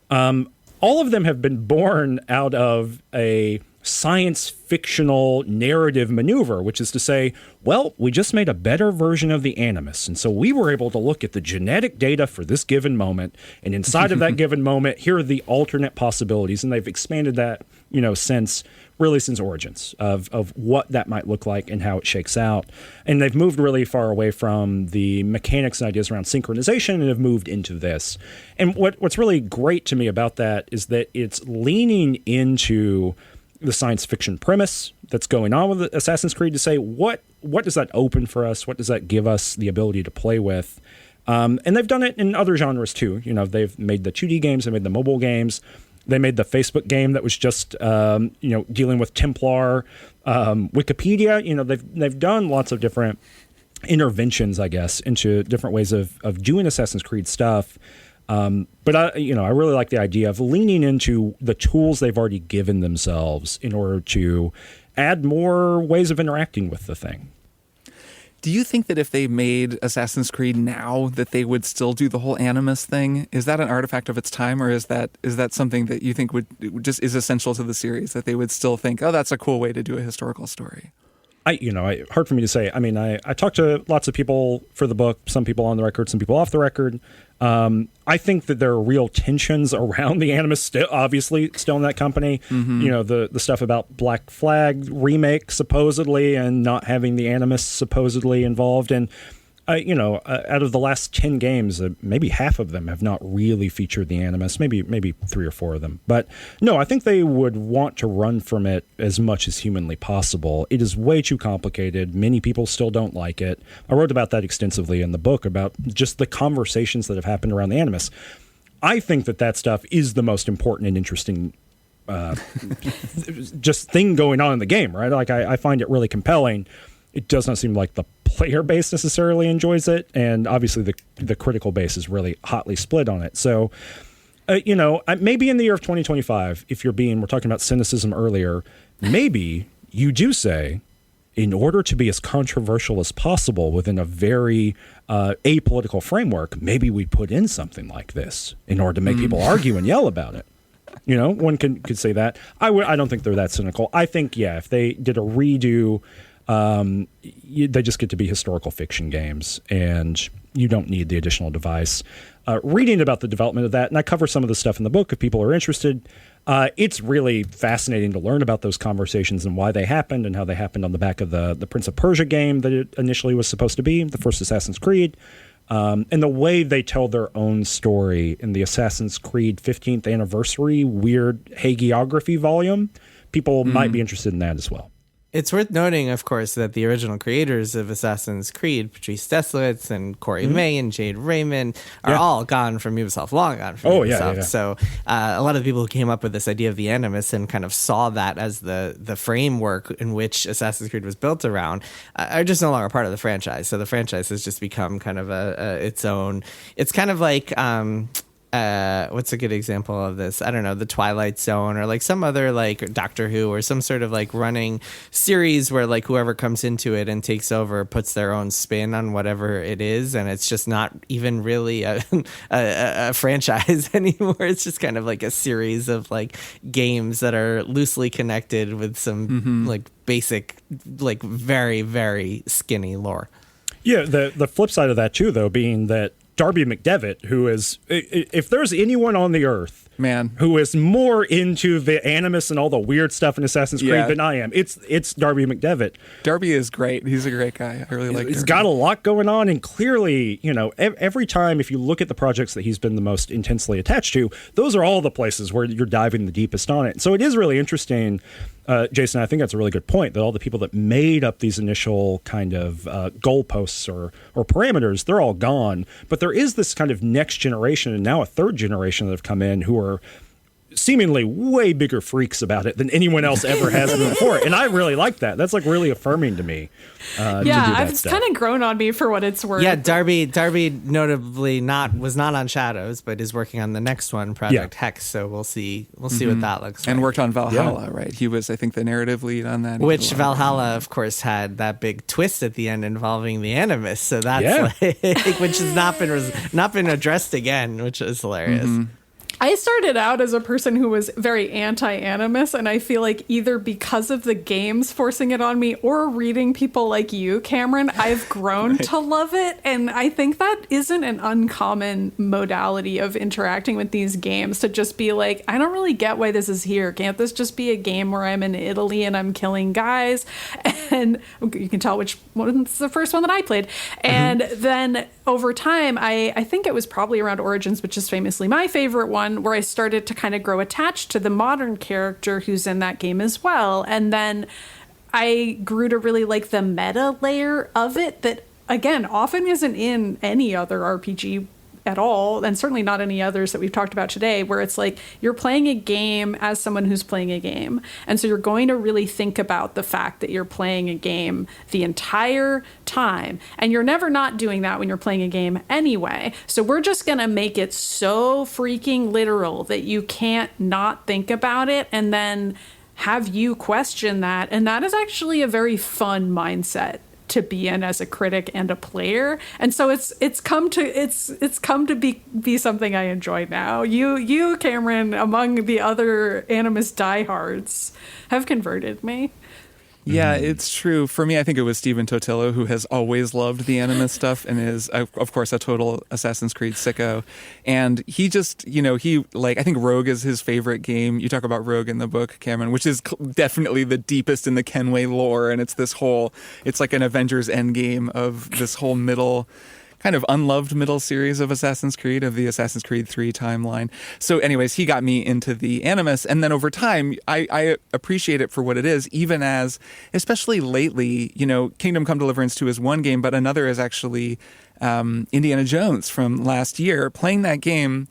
all of them have been born out of a science fictional narrative maneuver, which is to say, well, we just made a better version of the Animus. And so we were able to look at the genetic data for this given moment. And inside of that given moment, here are the alternate possibilities. And they've expanded that, since Origins of what that might look like and how it shakes out. And they've moved really far away from the mechanics and ideas around synchronization and have moved into this. And what's really great to me about that is that it's leaning into the science fiction premise that's going on with Assassin's Creed to say, what does that open for us? What does that give us the ability to play with? And they've done it in other genres too. They've made the 2D games, they made the mobile games, they made the Facebook game that was just, dealing with Templar, Wikipedia. They've done lots of different interventions, I guess, into different ways of doing Assassin's Creed stuff. But I really like the idea of leaning into the tools they've already given themselves in order to add more ways of interacting with the thing. Do you think that if they made Assassin's Creed now that they would still do the whole Animus thing? Is that an artifact of its time, or is that something that you think would just is essential to the series, that they would still think, oh, that's a cool way to do a historical story? Hard for me to say. I mean, I talked to lots of people for the book, some people on the record, some people off the record. I think that there are real tensions around the Animus, obviously, still in that company. Mm-hmm. The stuff about Black Flag remake, supposedly, and not having the Animus supposedly involved. And, out of the last 10 games, maybe half of them have not really featured the Animus, maybe 3 or 4 of them. But no, I think they would want to run from it as much as humanly possible. It is way too complicated. Many people still don't like it. I wrote about that extensively in the book, about just the conversations that have happened around the Animus. I think that stuff is the most important and interesting just thing going on in the game, right? Like, I find it really compelling. It does not seem like the player base necessarily enjoys it, and obviously the critical base is really hotly split on it. So Maybe in the year of 2025, we're talking about cynicism earlier, maybe you do say, in order to be as controversial as possible within a very apolitical framework, maybe we put in something like this in order to make people argue and yell about it. One could say that. I don't think they're that cynical. I think, if they did a redo, they just get to be historical fiction games, and you don't need the additional device. Reading about the development of that, and I cover some of the stuff in the book if people are interested. It's really fascinating to learn about those conversations and why they happened and how they happened on the back of the Prince of Persia game that it initially was supposed to be, the first Assassin's Creed, and the way they tell their own story in the Assassin's Creed 15th Anniversary weird hagiography volume. People might be interested in that as well. It's worth noting, of course, that the original creators of Assassin's Creed, Patrice Deslowitz and Corey May and Jade Raymond, are all gone from Ubisoft, long gone from Ubisoft. Yeah. So a lot of the people who came up with this idea of the Animus and kind of saw that as the framework in which Assassin's Creed was built around are just no longer part of the franchise. So the franchise has just become kind of its own. It's kind of like... what's a good example of this? I don't know, The Twilight Zone, or like some other like Doctor Who, or some sort of like running series where like whoever comes into it and takes over puts their own spin on whatever it is, and it's just not even really a franchise anymore. It's just kind of like a series of like games that are loosely connected with some like basic, like very, very skinny lore. Yeah, the flip side of that too, though, being that Darby McDevitt, who is, if there's anyone on the earth, who is more into the Animus and all the weird stuff in Assassin's Creed than I am, it's Darby McDevitt. Darby is great. He's a great guy. I really like him. He's got a lot going on, and clearly, every time, if you look at the projects that he's been the most intensely attached to, those are all the places where you're diving the deepest on it. So it is really interesting. Jason, I think that's a really good point, that all the people that made up these initial kind of goalposts or parameters, they're all gone. But there is this kind of next generation, and now a third generation that have come in, who are seemingly way bigger freaks about it than anyone else ever has before. And I really like that. That's like really affirming to me. It's kind of grown on me for what it's worth. Yeah, Darby notably was not on Shadows, but is working on the next one, Project Hex. So we'll see what that looks like. And worked on Valhalla, right? He was, I think, the narrative lead on that. Which Valhalla, of course, had that big twist at the end involving the Animus. So that's which has not been addressed again, which is hilarious. I started out as a person who was very anti-Animus, and I feel like either because of the games forcing it on me or reading people like you, Cameron, I've grown to love it. And I think that isn't an uncommon modality of interacting with these games, to just be like, I don't really get why this is here. Can't this just be a game where I'm in Italy and I'm killing guys? And you can tell which one's the first one that I played. And then over time, I think it was probably around Origins, which is famously my favorite one, where I started to kind of grow attached to the modern character who's in that game as well. And then I grew to really like the meta layer of it that, again, often isn't in any other RPG at all, and certainly not any others that we've talked about today, where it's like you're playing a game as someone who's playing a game. And so you're going to really think about the fact that you're playing a game the entire time. And you're never not doing that when you're playing a game anyway. So we're just going to make it so freaking literal that you can't not think about it and then have you question that. And that is actually a very fun mindset to be in as a critic and a player. And so it's come to be something I enjoy now. You Cameron, among the other Animus diehards, have converted me. Yeah, it's true. For me, I think it was Stephen Totillo, who has always loved the Animus stuff and is, of course, a total Assassin's Creed sicko. And he just, I think Rogue is his favorite game. You talk about Rogue in the book, Cameron, which is definitely the deepest in the Kenway lore. And it's it's like an Avengers Endgame of this whole kind of unloved middle series of Assassin's Creed, of the Assassin's Creed 3 timeline. So anyways, he got me into the Animus. And then over time, I appreciate it for what it is, even as, especially lately, Kingdom Come Deliverance 2 is one game, but another is actually Indiana Jones from last year. Playing that game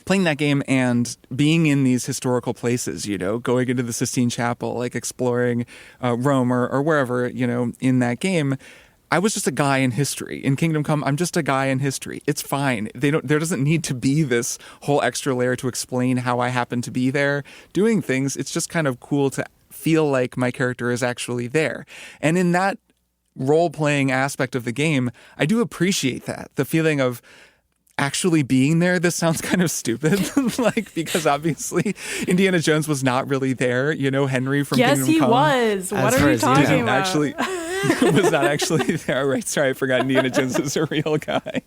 and being in these historical places, going into the Sistine Chapel, like exploring Rome or wherever, in that game. I was just a guy in history. In Kingdom Come, I'm just a guy in history. It's fine. There doesn't need to be this whole extra layer to explain how I happen to be there doing things. It's just kind of cool to feel like my character is actually there. And in that role-playing aspect of the game, I do appreciate that. The feeling of actually being there. This sounds kind of stupid, because obviously Indiana Jones was not really there. Henry from Kingdom Come. Yes, he was. What are you talking about? Actually, was not actually there. Right? Sorry, I forgot Indiana Jones is a real guy.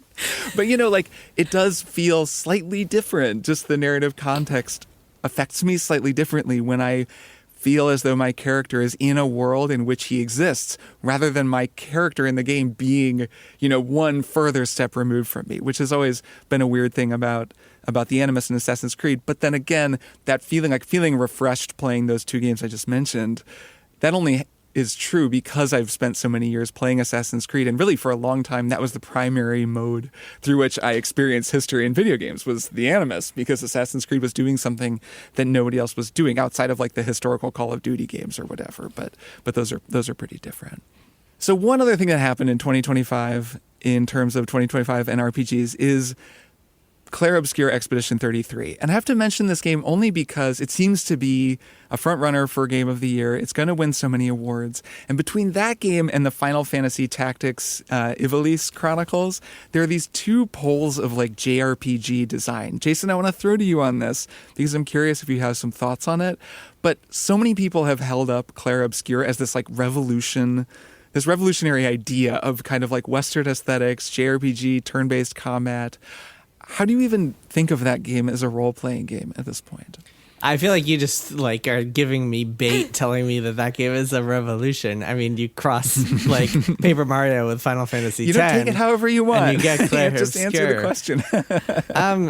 But it does feel slightly different. Just the narrative context affects me slightly differently when I feel as though my character is in a world in which he exists, rather than my character in the game being, one further step removed from me, which has always been a weird thing about the Animus and Assassin's Creed. But then again, that feeling refreshed playing those two games I just mentioned, that only is true because I've spent so many years playing Assassin's Creed, and really for a long time that was the primary mode through which I experienced history in video games, was the Animus, because Assassin's Creed was doing something that nobody else was doing outside of the historical Call of Duty games or whatever. But those are pretty different. So one other thing that happened in 2025 in terms of 2025 and RPGs is Clair Obscur Expedition 33. And I have to mention this game only because it seems to be a front runner for Game of the Year. It's going to win so many awards. And between that game and the Final Fantasy Tactics Ivalice Chronicles, there are these two poles of JRPG design. Jason, I want to throw to you on this because I'm curious if you have some thoughts on it. But so many people have held up Clair Obscur as this this revolutionary idea of kind of Western aesthetics, JRPG, turn-based combat. How do you even think of that game as a role-playing game at this point? I feel like you just are giving me bait, telling me that game is a revolution. I mean, you cross Paper Mario with Final Fantasy X. You don't take it however you want. And you get Clair Just answer the question.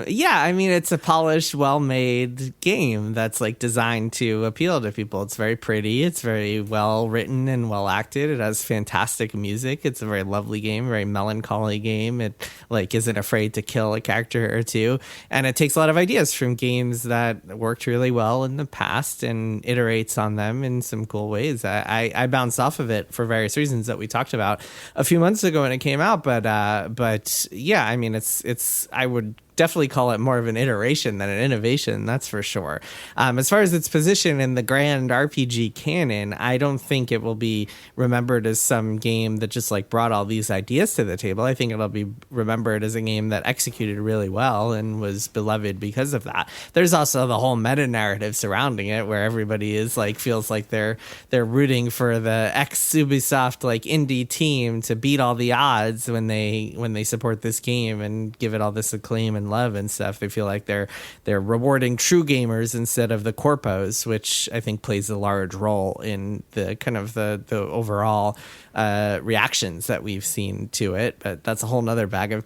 Yeah, I mean, it's a polished, well-made game that's designed to appeal to people. It's very pretty. It's very well written and well acted. It has fantastic music. It's a very lovely game, very melancholy game. It isn't afraid to kill a character or two, and it takes a lot of ideas from games that worked really well in the past and iterates on them in some cool ways. I bounced off of it for various reasons that we talked about a few months ago when it came out, but yeah, I mean, it's I would definitely call it more of an iteration than an innovation, that's for sure. As far as its position in the grand RPG canon, I don't think it will be remembered as some game that just brought all these ideas to the table. I think it'll be remembered as a game that executed really well and was beloved because of that. There's also the whole meta narrative surrounding it, where everybody is feels like they're rooting for the ex Ubisoft indie team to beat all the odds when they support this game and give it all this acclaim and love and stuff. They feel like they're rewarding true gamers instead of the corpos, which I think plays a large role in the kind of the overall reactions that we've seen to it. But that's a whole nother bag of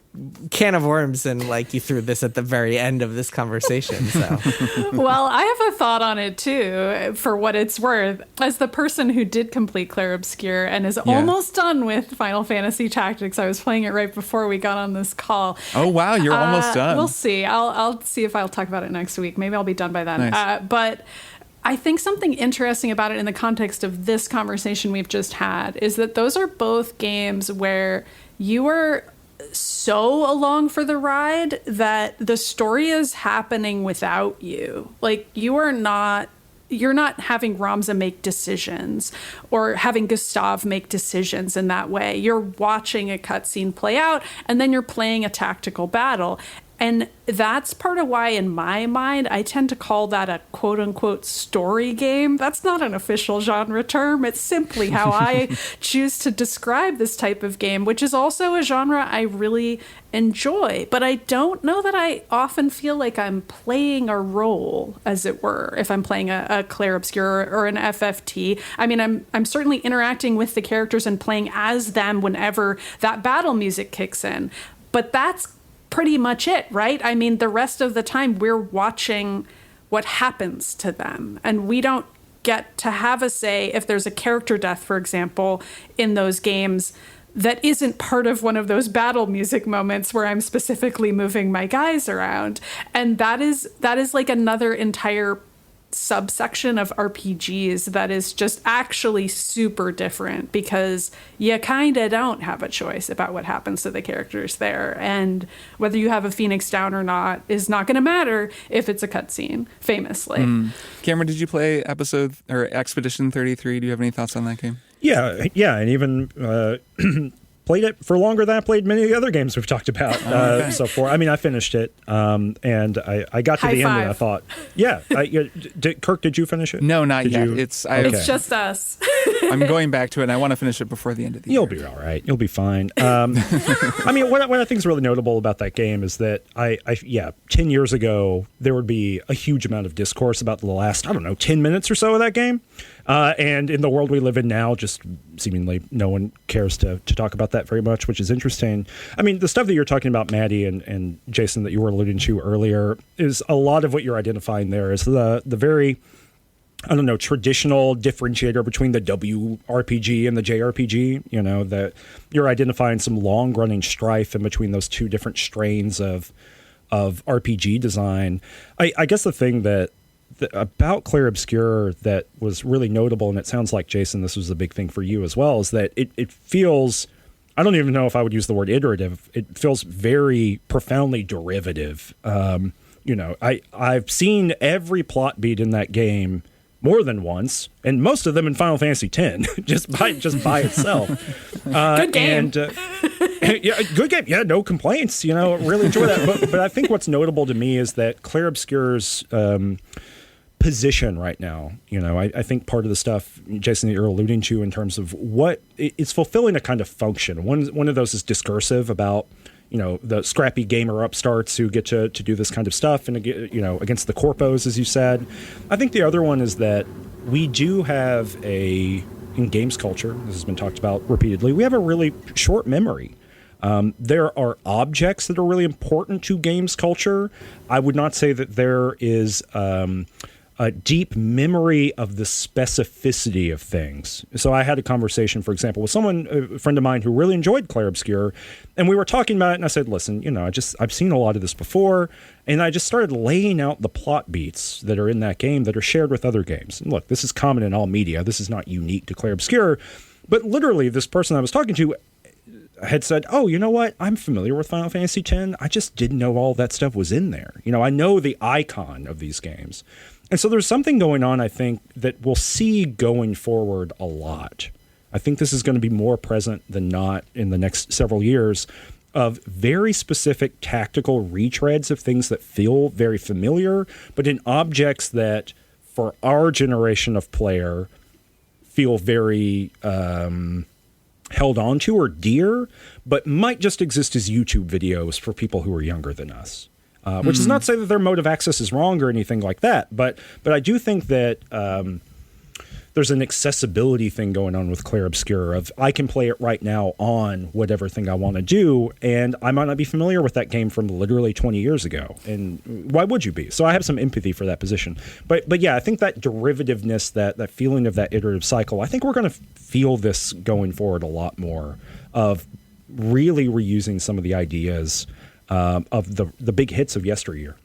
can of worms, and you threw this at the very end of this conversation. So well, I have a thought on it too, for what it's worth. As the person who did complete Clair Obscur and is almost done with Final Fantasy Tactics, I was playing it right before we got on this call. Oh wow, you're almost done. We'll see. I'll see if I'll talk about it next week. Maybe I'll be done by then. Nice. But I think something interesting about it in the context of this conversation we've just had is that those are both games where you are so along for the ride that the story is happening without you. You're not having Ramza make decisions or having Gustav make decisions in that way. You're watching a cutscene play out, and then you're playing a tactical battle. And that's part of why, in my mind, I tend to call that a quote-unquote story game. That's not an official genre term. It's simply how I choose to describe this type of game, which is also a genre I really enjoy. But I don't know that I often feel like I'm playing a role, as it were, if I'm playing a Clair Obscur or an FFT. I mean, I'm certainly interacting with the characters and playing as them whenever that battle music kicks in. But that's pretty much it, right? I mean, the rest of the time we're watching what happens to them, and we don't get to have a say if there's a character death, for example, in those games that isn't part of one of those battle music moments where I'm specifically moving my guys around. And that is another entire subsection of RPGs that is just actually super different, because you kind of don't have a choice about what happens to the characters there, and whether you have a Phoenix down or not is not going to matter if it's a cutscene, famously. Cameron, did you play Expedition 33? Do you have any thoughts on that game? Yeah, and even played it for longer than I played many of the other games we've talked about so far. I mean, I finished it, and I got to the end, and I thought, Kirk, did you finish it? No, not yet. It's just us. I'm going back to it, and I want to finish it before the end of the year. You'll be all right. You'll be fine. I mean, what I think is really notable about that game is that 10 years ago, there would be a huge amount of discourse about the last, 10 minutes or so of that game. And in the world we live in now, just seemingly no one cares to talk about that very much, which is interesting. I mean, the stuff that you're talking about, Maddy and Jason, that you were alluding to earlier, is a lot of what you're identifying there is the very, traditional differentiator between the WRPG and the JRPG, that you're identifying some long-running strife in between those two different strains of RPG design. I guess the thing that about Clair Obscur that was really notable, and it sounds like, Jason, this was a big thing for you as well, is that it feels, I don't even know if I would use the word iterative, it feels very profoundly derivative. I've seen every plot beat in that game more than once, and most of them in Final Fantasy X, just by itself. Good game. Yeah, good game. Yeah, no complaints. Really enjoy that. But I think what's notable to me is that Clair Obscur's position right now. I think part of the stuff, Jason, that you're alluding to in terms of what it's fulfilling a kind of function. One of those is discursive about the scrappy gamer upstarts who get to do this kind of stuff and against the corpos, as you said. I think the other one is that we do have in games culture, this has been talked about repeatedly, we have a really short memory. There are objects that are really important to games culture. I would not say that there is a deep memory of the specificity of things. So I had a conversation, for example, with a friend of mine who really enjoyed Clair Obscur, and we were talking about it, and I said, listen, I've seen a lot of this before, and I just started laying out the plot beats that are in that game that are shared with other games. And look, this is common in all media. This is not unique to Clair Obscur, but literally this person I was talking to had said, oh, you know what? I'm familiar with Final Fantasy X. I just didn't know all that stuff was in there. I know the icon of these games. And so there's something going on, I think, that we'll see going forward a lot. I think this is going to be more present than not in the next several years, of very specific tactical retreads of things that feel very familiar, but in objects that, for our generation of player, feel very held onto or dear, but might just exist as YouTube videos for people who are younger than us. Which is not to say that their mode of access is wrong or anything like that, but I do think that there's an accessibility thing going on with Clair Obscur of I can play it right now on whatever thing I want to do, and I might not be familiar with that game from literally 20 years ago, and why would you be? So I have some empathy for that position. But yeah, I think that derivativeness, that feeling of that iterative cycle, I think we're going to feel this going forward a lot more, of really reusing some of the ideas of the big hits of yesteryear.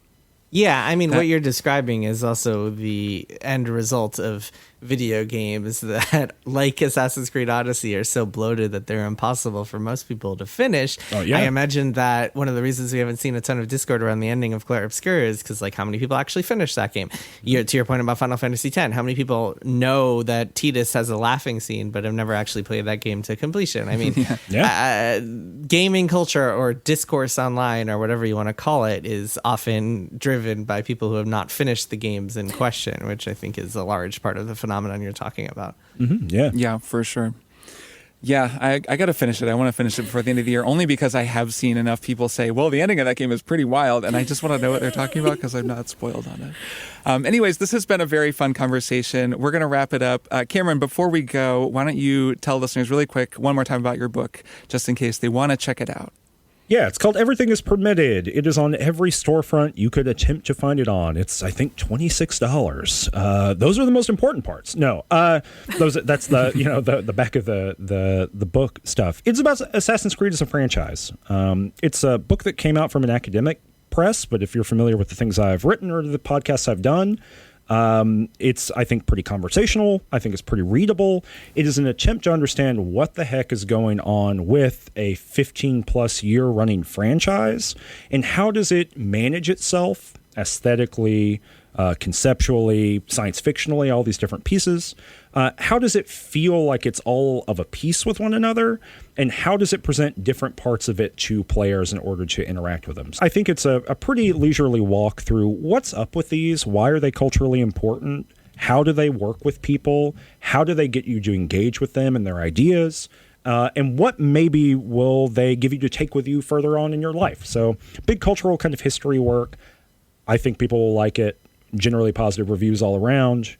Yeah, I mean, what you're describing is also the end result of video games that, like Assassin's Creed Odyssey, are so bloated that they're impossible for most people to finish. Oh, yeah. I imagine that one of the reasons we haven't seen a ton of Discord around the ending of Clair Obscur is because, how many people actually finish that game? To your point about Final Fantasy X, how many people know that Tidus has a laughing scene but have never actually played that game to completion? I mean, gaming culture or discourse online or whatever you want to call it is often driven by people who have not finished the games in question, which I think is a large part of the phenomenon you're talking about. Mm-hmm. Yeah, for sure. Yeah, I got to finish it. I want to finish it before the end of the year, only because I have seen enough people say, well, the ending of that game is pretty wild, and I just want to know what they're talking about because I'm not spoiled on it. Anyways, this has been a very fun conversation. We're going to wrap it up. Cameron, before we go, why don't you tell listeners really quick one more time about your book, just in case they want to check it out. Yeah, it's called Everything is Permitted. It is on every storefront you could attempt to find it on. It's, I think, $26. Those are the most important parts. No, that's the the back of the book stuff. It's about Assassin's Creed as a franchise. It's a book that came out from an academic press, but if you're familiar with the things I've written or the podcasts I've done, It's, I think, pretty conversational. I think it's pretty readable. It is an attempt to understand what the heck is going on with a 15-plus year running franchise, and how does it manage itself aesthetically, conceptually, science fictionally, all these different pieces. How does it feel like it's all of a piece with one another? And how does it present different parts of it to players in order to interact with them? So I think it's a pretty leisurely walk through what's up with these, why are they culturally important, how do they work with people, how do they get you to engage with them and their ideas, and what maybe will they give you to take with you further on in your life. So big cultural kind of history work. I think people will like it. Generally positive reviews all around.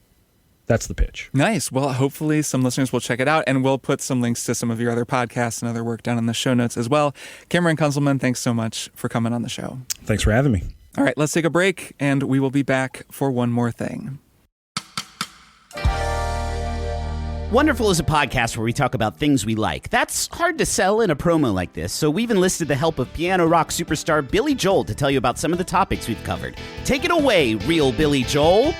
That's the pitch. Nice. Well, hopefully some listeners will check it out, and we'll put some links to some of your other podcasts and other work down in the show notes as well. Cameron Kunzelman, thanks so much for coming on the show. Thanks for having me. All right, let's take a break, and we will be back for one more thing. Wonderful is a podcast where we talk about things we like. That's hard to sell in a promo like this, so we've enlisted the help of piano rock superstar Billy Joel to tell you about some of the topics we've covered. Take it away, real Billy Joel.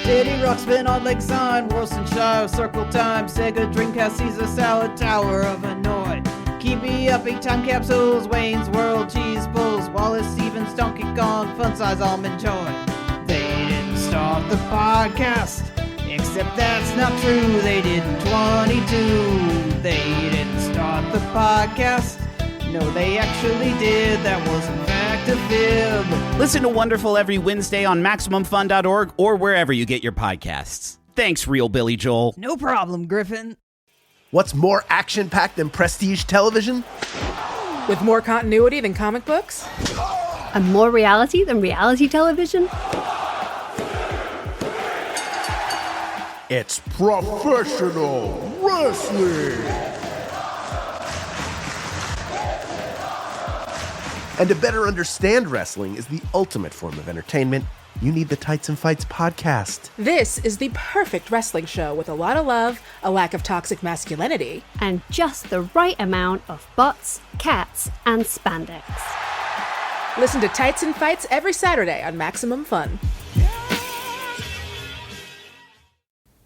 Teddy Rock spin on Lakeside, Worcestershire, Circle Time, Sega, Dreamcast, Caesar Salad, Tower of Annoy. Keepy Up, 8 Time Capsules, Wayne's World, Cheese Pulls, Wallace Stevens, Donkey Kong, Fun Size Almond Joy. They didn't start the podcast. Except that's not true, they did in 22. They didn't start the podcast. No, they actually did. That was in fact a fib. Listen to Wonderful every Wednesday on MaximumFun.org or wherever you get your podcasts. Thanks, real Billy Joel. No problem, Griffin. What's more action-packed than prestige television? With more continuity than comic books? And more reality than reality television? It's professional wrestling! And to better understand wrestling is the ultimate form of entertainment. You need the Tights and Fights podcast. This is the perfect wrestling show with a lot of love, a lack of toxic masculinity, and just the right amount of butts, cats, and spandex. Listen to Tights and Fights every Saturday on Maximum Fun.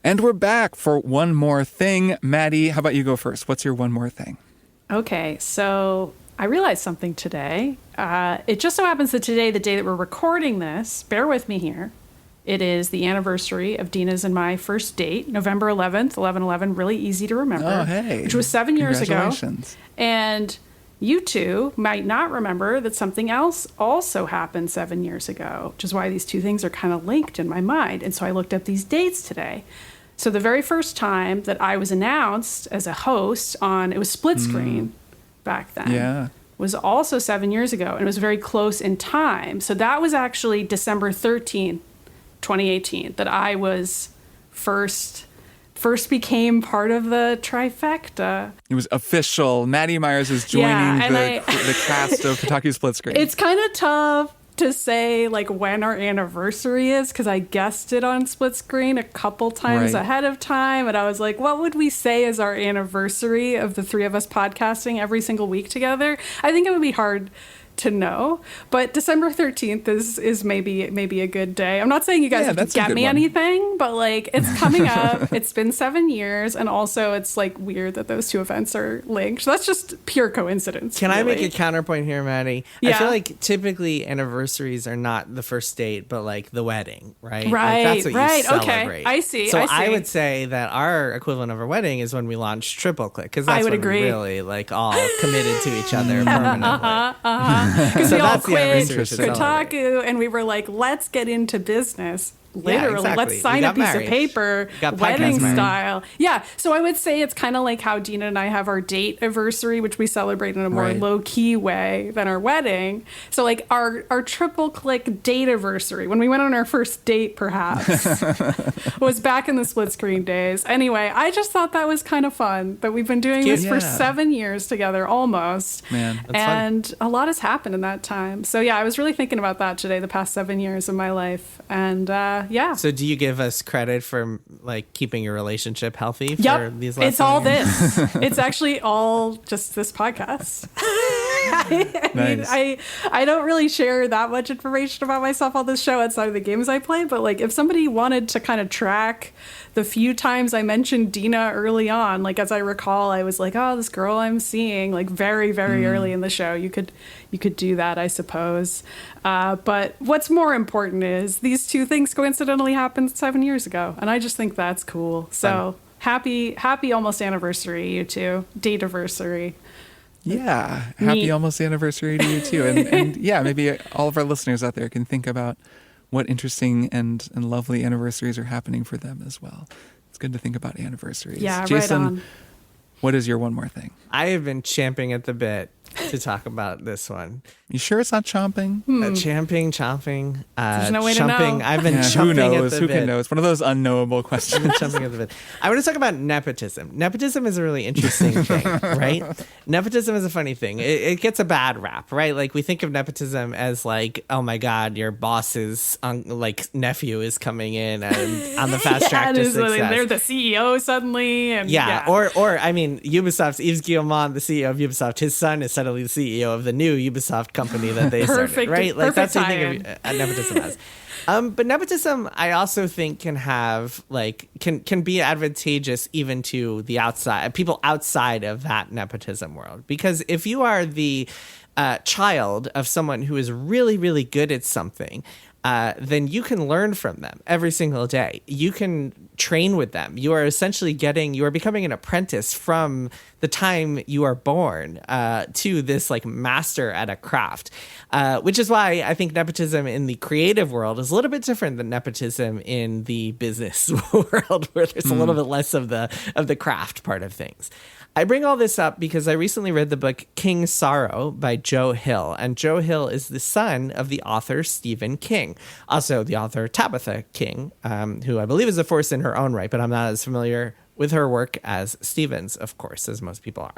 And we're back for one more thing. Maddy, how about you go first? What's your one more thing? Okay, so I realized something today. It just so happens that today, the day that we're recording this, bear with me here, it is the anniversary of Dina's and my first date, November 11th, 11/11, really easy to remember. Oh, hey. Which was 7 years ago. Congratulations. And you two might not remember that something else also happened 7 years ago, which is why these two things are kind of linked in my mind. And so I looked up these dates today. So the very first time that I was announced as a host on, it was split screen back then. Yeah. Was also 7 years ago, and it was very close in time. So that was actually December 13th, 2018, that I was first became part of the trifecta. It was official. Maddy Myers is joining the cast of Kotaku Split Screen. It's kind of tough to say like when our anniversary is, because I guessed it on Split Screen a couple times ahead of time, and I was like, what would we say is our anniversary of the three of us podcasting every single week together? I think it would be hard to know, but December 13th is maybe a good day. I'm not saying you guys have to get me anything, but like it's coming up. It's been 7 years, and also it's like weird that those two events are linked. So that's just pure coincidence. Can I make a counterpoint here, Maddy? Yeah. I feel like typically anniversaries are not the first date, but like the wedding, right? Right, like that's what you celebrate. Okay, I see. So I would say that our equivalent of a wedding is when we launched Triple Click, because that's when we really like all committed to each other permanently. Because we all quit Kotaku, and we were like, let's get into business. Literally, exactly. Let's sign a piece of paper, wedding style. Yeah, so I would say it's kind of like how Dina and I have our date anniversary, which we celebrate in a more low-key way than our wedding. So like our Triple Click date anniversary, when we went on our first date, perhaps, was back in the split screen days. Anyway, I just thought that was kind of fun, that we've been doing this for 7 years together, almost. Man, that's and fun. A lot has happened in that time. So yeah, I was really thinking about that today, the past 7 years of my life. And yeah. So do you give us credit for like keeping your relationship healthy for these last it's all years? this. It's actually all just this podcast. Nice. I don't really share that much information about myself on this show outside of the games I play, but like if somebody wanted to kind of track the few times I mentioned Dina early on, like as I recall, I was like, oh, this girl I'm seeing, like very, very early in the show. You could do that, I suppose. But what's more important is these two things coincidentally happened 7 years ago, and I just think that's cool. So happy almost anniversary, you two. Date-iversary. Yeah, happy almost anniversary to you too. And yeah, maybe all of our listeners out there can think about what interesting and lovely anniversaries are happening for them as well. It's good to think about anniversaries. Yeah, Jason, right on. what is your one more thing? I have been champing at the bit to talk about this one. You sure it's not chomping? Chomping. There's no way to know. I've been Yeah, chomping who knows? at the Who bit. can know? It's one of those unknowable questions. Jumping at the bit. I want to talk about nepotism. Nepotism is a really interesting thing, right? Nepotism is a funny thing. It gets a bad rap, right? Like we think of nepotism as like, oh my God, your boss's like nephew is coming in and on the fast track to success. They're the CEO suddenly. And Or I mean, Ubisoft's Yves Guillemot, the CEO of Ubisoft, his son is suddenly the CEO of the new Ubisoft company that they started, right? Like that's what you think of nepotism as. But nepotism, I also think can have like can be advantageous even to the outside people outside of that nepotism world, because if you are the child of someone who is really, really good at something, then you can learn from them every single day. You can train with them. You are becoming an apprentice from the time you are born to this like master at a craft, which is why I think nepotism in the creative world is a little bit different than nepotism in the business world, where there's a little bit less of the craft part of things. I bring all this up because I recently read the book King Sorrow by Joe Hill, and Joe Hill is the son of the author Stephen King, also the author Tabitha King, who I believe is a force in her own right, but I'm not as familiar with her work as Stephen's, of course, as most people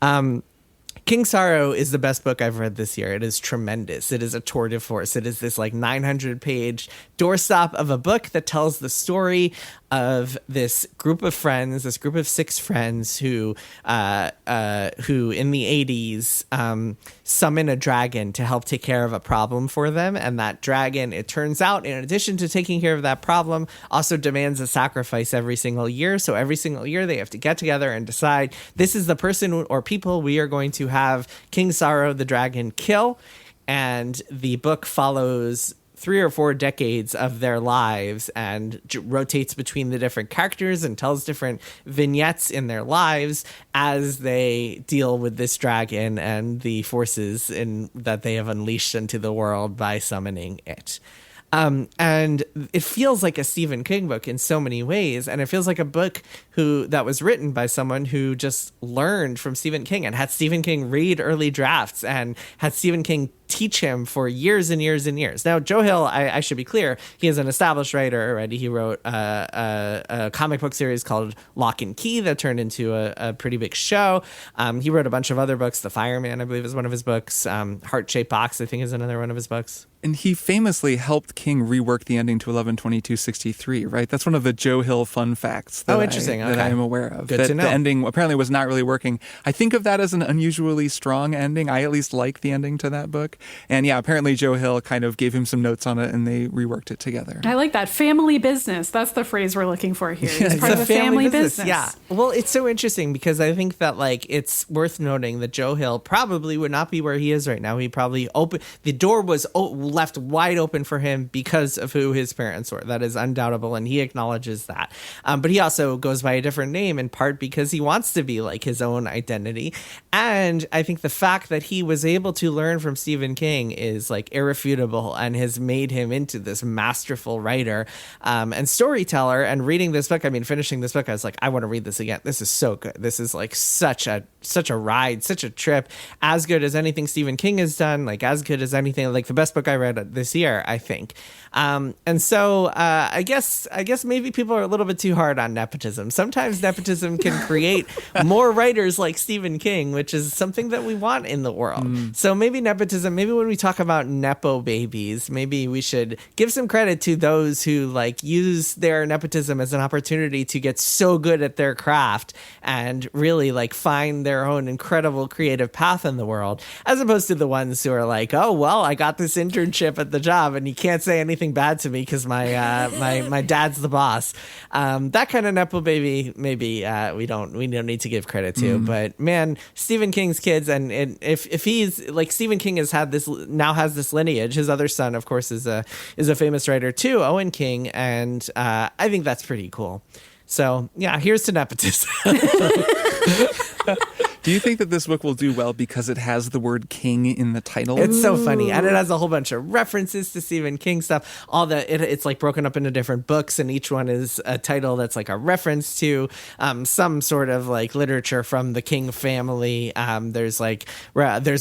are. King Sorrow is the best book I've read this year. It is tremendous. It is a tour de force. It is this like 900-page doorstop of a book that tells the story of this group of friends, this group of 6 friends who in the 80s summon a dragon to help take care of a problem for them. And that dragon, it turns out, in addition to taking care of that problem, also demands a sacrifice every single year. So every single year they have to get together and decide, this is the person or people we are going to have King Sorrow the dragon kill. And the book follows 3 or 4 decades of their lives and rotates between the different characters and tells different vignettes in their lives as they deal with this dragon and the forces that they have unleashed into the world by summoning it. And it feels like a Stephen King book in so many ways. And it feels like a book that was written by someone who just learned from Stephen King and had Stephen King read early drafts and had Stephen King teach him for years and years and years. Now, Joe Hill, I should be clear, he is an established writer already. He wrote a comic book series called Lock and Key that turned into a pretty big show. He wrote a bunch of other books. The Fireman, I believe, is one of his books. Heart-Shaped Box, I think, is another one of his books. And he famously helped King rework the ending to 11/22/63, right? That's one of the Joe Hill fun facts that, that I am aware of. Good to know. The ending apparently was not really working. I think of that as an unusually strong ending. I at least like the ending to that book. And yeah, apparently Joe Hill kind of gave him some notes on it and they reworked it together. I like that. Family business. That's the phrase we're looking for here. Yeah, it's part of a family business. Yeah. Well, it's so interesting because I think that like it's worth noting that Joe Hill probably would not be where he is right now. He probably the door was left wide open for him because of who his parents were. That is undoubtable, and he acknowledges that. But he also goes by a different name in part because he wants to be like his own identity. And I think the fact that he was able to learn from Stephen King is like irrefutable and has made him into this masterful writer and storyteller. And reading this book, finishing this book, I was like, I want to read this again. This is so good. This is like such a ride, such a trip, as good as anything Stephen King has done, like as good as anything, like the best book I read this year, I think. And so I guess maybe people are a little bit too hard on nepotism. Sometimes nepotism can create more writers like Stephen King, which is something that we want in the world. So maybe nepotism maybe when we talk about Nepo babies, maybe we should give some credit to those who like use their nepotism as an opportunity to get so good at their craft and really like find their own incredible creative path in the world, as opposed to the ones who are like, oh, well, I got this internship at the job and you can't say anything bad to me because my dad's the boss. That kind of Nepo baby, maybe we don't need to give credit to. But man, Stephen King's kids, and if he's like, Stephen King has this lineage. His other son, of course, is a famous writer too, Owen King, and I think that's pretty cool. So yeah, here's to nepotism. Do you think that this book will do well because it has the word king in the title? It's so funny. And it has a whole bunch of references to Stephen King stuff. It's like broken up into different books, and each one is a title that's like a reference to some sort of like literature from the King family. There's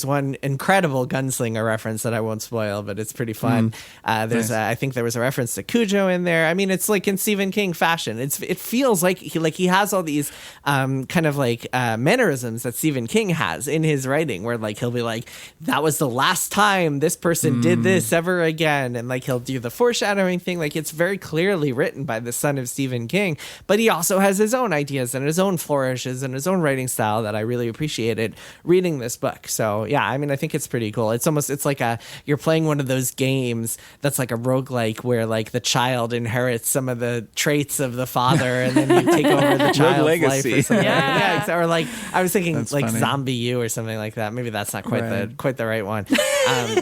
one incredible gunslinger reference that I won't spoil, but it's pretty fun. I think there was a reference to Cujo in there. I mean, it's like in Stephen King fashion. It feels like he has all these kind of like mannerisms that Stephen King has in his writing, where like he'll be like, that was the last time this person did this ever again, and like he'll do the foreshadowing thing. Like, it's very clearly written by the son of Stephen King, but he also has his own ideas and his own flourishes and his own writing style that I really appreciated reading this book. So yeah, I mean, I think it's pretty cool. It's like you're playing one of those games that's like a roguelike where like the child inherits some of the traits of the father and then you take over the child's life or something. Yeah, or like I was thinking that's like funny. Zombie U or something like that. Maybe that's not quite the right one.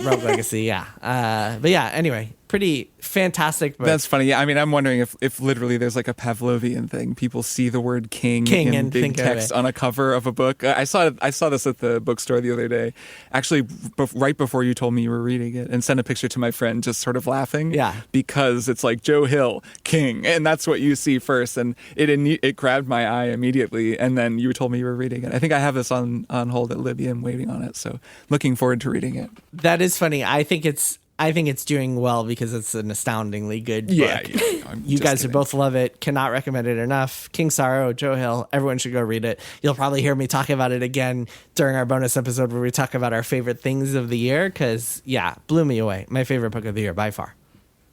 Rogue Legacy, yeah. But yeah, anyway, pretty fantastic book. That's funny. Yeah, I mean, I'm wondering if literally there's like a Pavlovian thing. People see the word king in and big text on a cover of a book. I saw this at the bookstore the other day, actually right before you told me you were reading it, and sent a picture to my friend just sort of laughing. Yeah. Because it's like Joe Hill, king, and that's what you see first. And it grabbed my eye immediately, and then you told me you were reading it. I think I have this on hold at Libby. I'm waiting on it, so looking forward to reading it. That is funny. I think it's doing well because it's an astoundingly good book. Yeah, you guys would both love it. Cannot recommend it enough. King Sorrow, Joe Hill. Everyone should go read it. You'll probably hear me talk about it again during our bonus episode where we talk about our favorite things of the year because, yeah, blew me away. My favorite book of the year by far.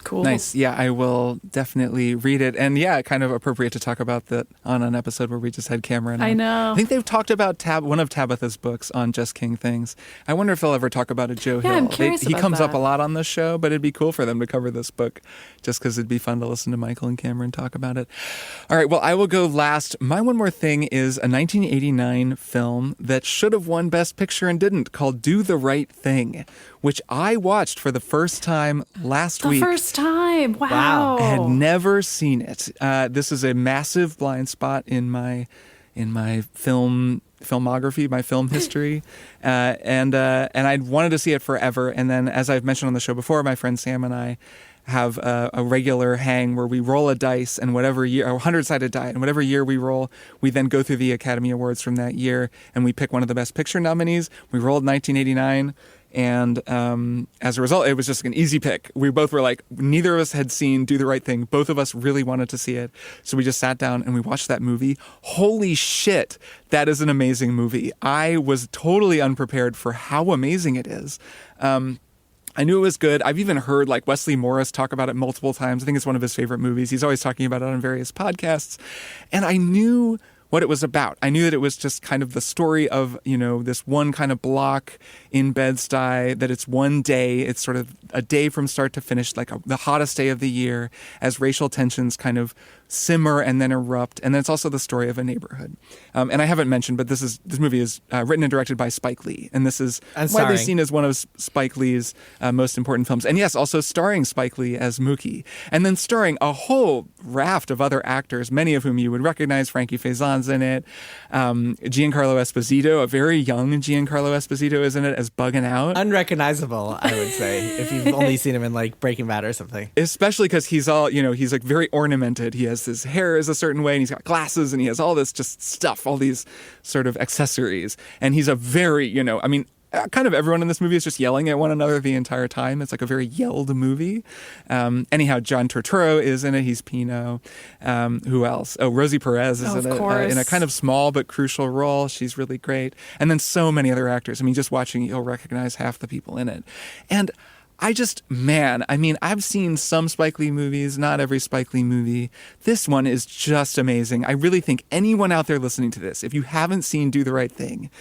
Cool. Nice. Yeah, I will definitely read it. And yeah, kind of appropriate to talk about that on an episode where we just had Cameron. I know. I think they've talked about one of Tabitha's books on Just King Things. I wonder if they'll ever talk about a Joe Hill. I'm curious he about comes that. up a lot on this show, but it'd be cool for them to cover this book just because it'd be fun to listen to Michael and Cameron talk about it. All right, well, I will go last. My one more thing is a 1989 film that should have won Best Picture and didn't, called Do the Right Thing, which I watched for the first time last week. The first time. Wow. I had never seen it. This is a massive blind spot in my filmography, my film history, and I'd wanted to see it forever. And then, as I've mentioned on the show before, my friend Sam and I have a regular hang where we roll a dice, and whatever year, a 100-sided die, and whatever year we roll, we then go through the Academy Awards from that year, and we pick one of the Best Picture nominees. We rolled 1989. And as a result, it was just an easy pick. We both were like, neither of us had seen Do the Right Thing. Both of us really wanted to see it. So we just sat down and we watched that movie. Holy shit, that is an amazing movie. I was totally unprepared for how amazing it is. I knew it was good. I've even heard like Wesley Morris talk about it multiple times. I think it's one of his favorite movies. He's always talking about it on various podcasts. And I knew what it was about. I knew that it was just kind of the story of, this one kind of block in Bed-Stuy, that it's one day, it's sort of a day from start to finish, like the hottest day of the year, as racial tensions kind of simmer and then erupt. And then it's also the story of a neighborhood. And I haven't mentioned, but this movie is written and directed by Spike Lee. And this is widely seen as one of Spike Lee's most important films. And yes, also starring Spike Lee as Mookie. And then starring a whole raft of other actors, many of whom you would recognize. Frankie Faison's in it. Giancarlo Esposito, a very young Giancarlo Esposito, is in it as Bugging Out. Unrecognizable, I would say, if you've only seen him in like Breaking Bad or something. Especially because he's all, he's like very ornamented. He has his hair is a certain way and he's got glasses and he has all this just stuff, all these sort of accessories. And he's a very, kind of everyone in this movie is just yelling at one another the entire time. It's like a very yelled movie. Anyhow, John Turturro is in it. He's Pino. Who else? Oh, Rosie Perez is in it in a kind of small but crucial role. She's really great. And then so many other actors. I mean, just watching it, you'll recognize half the people in it. And I've seen some Spike Lee movies, not every Spike Lee movie. This one is just amazing. I really think anyone out there listening to this, if you haven't seen Do the Right Thing,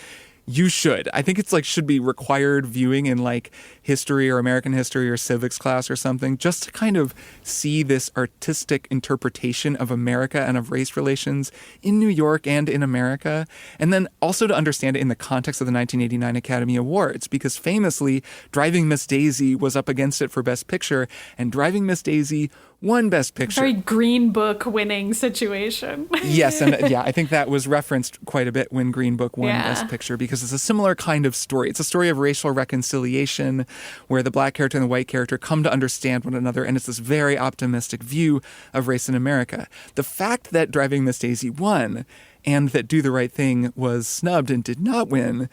you should. I think it's like should be required viewing in like history or American history or civics class or something, just to kind of see this artistic interpretation of America and of race relations in New York and in America. And then also to understand it in the context of the 1989 Academy Awards, because famously Driving Miss Daisy was up against it for Best Picture, and Driving Miss Daisy won Best Picture. Very Green Book winning situation. Yes, and I think that was referenced quite a bit when Green Book won Best Picture, because it's a similar kind of story. It's a story of racial reconciliation where the black character and the white character come to understand one another, and it's this very optimistic view of race in America. The fact that Driving Miss Daisy won and that Do the Right Thing was snubbed and did not win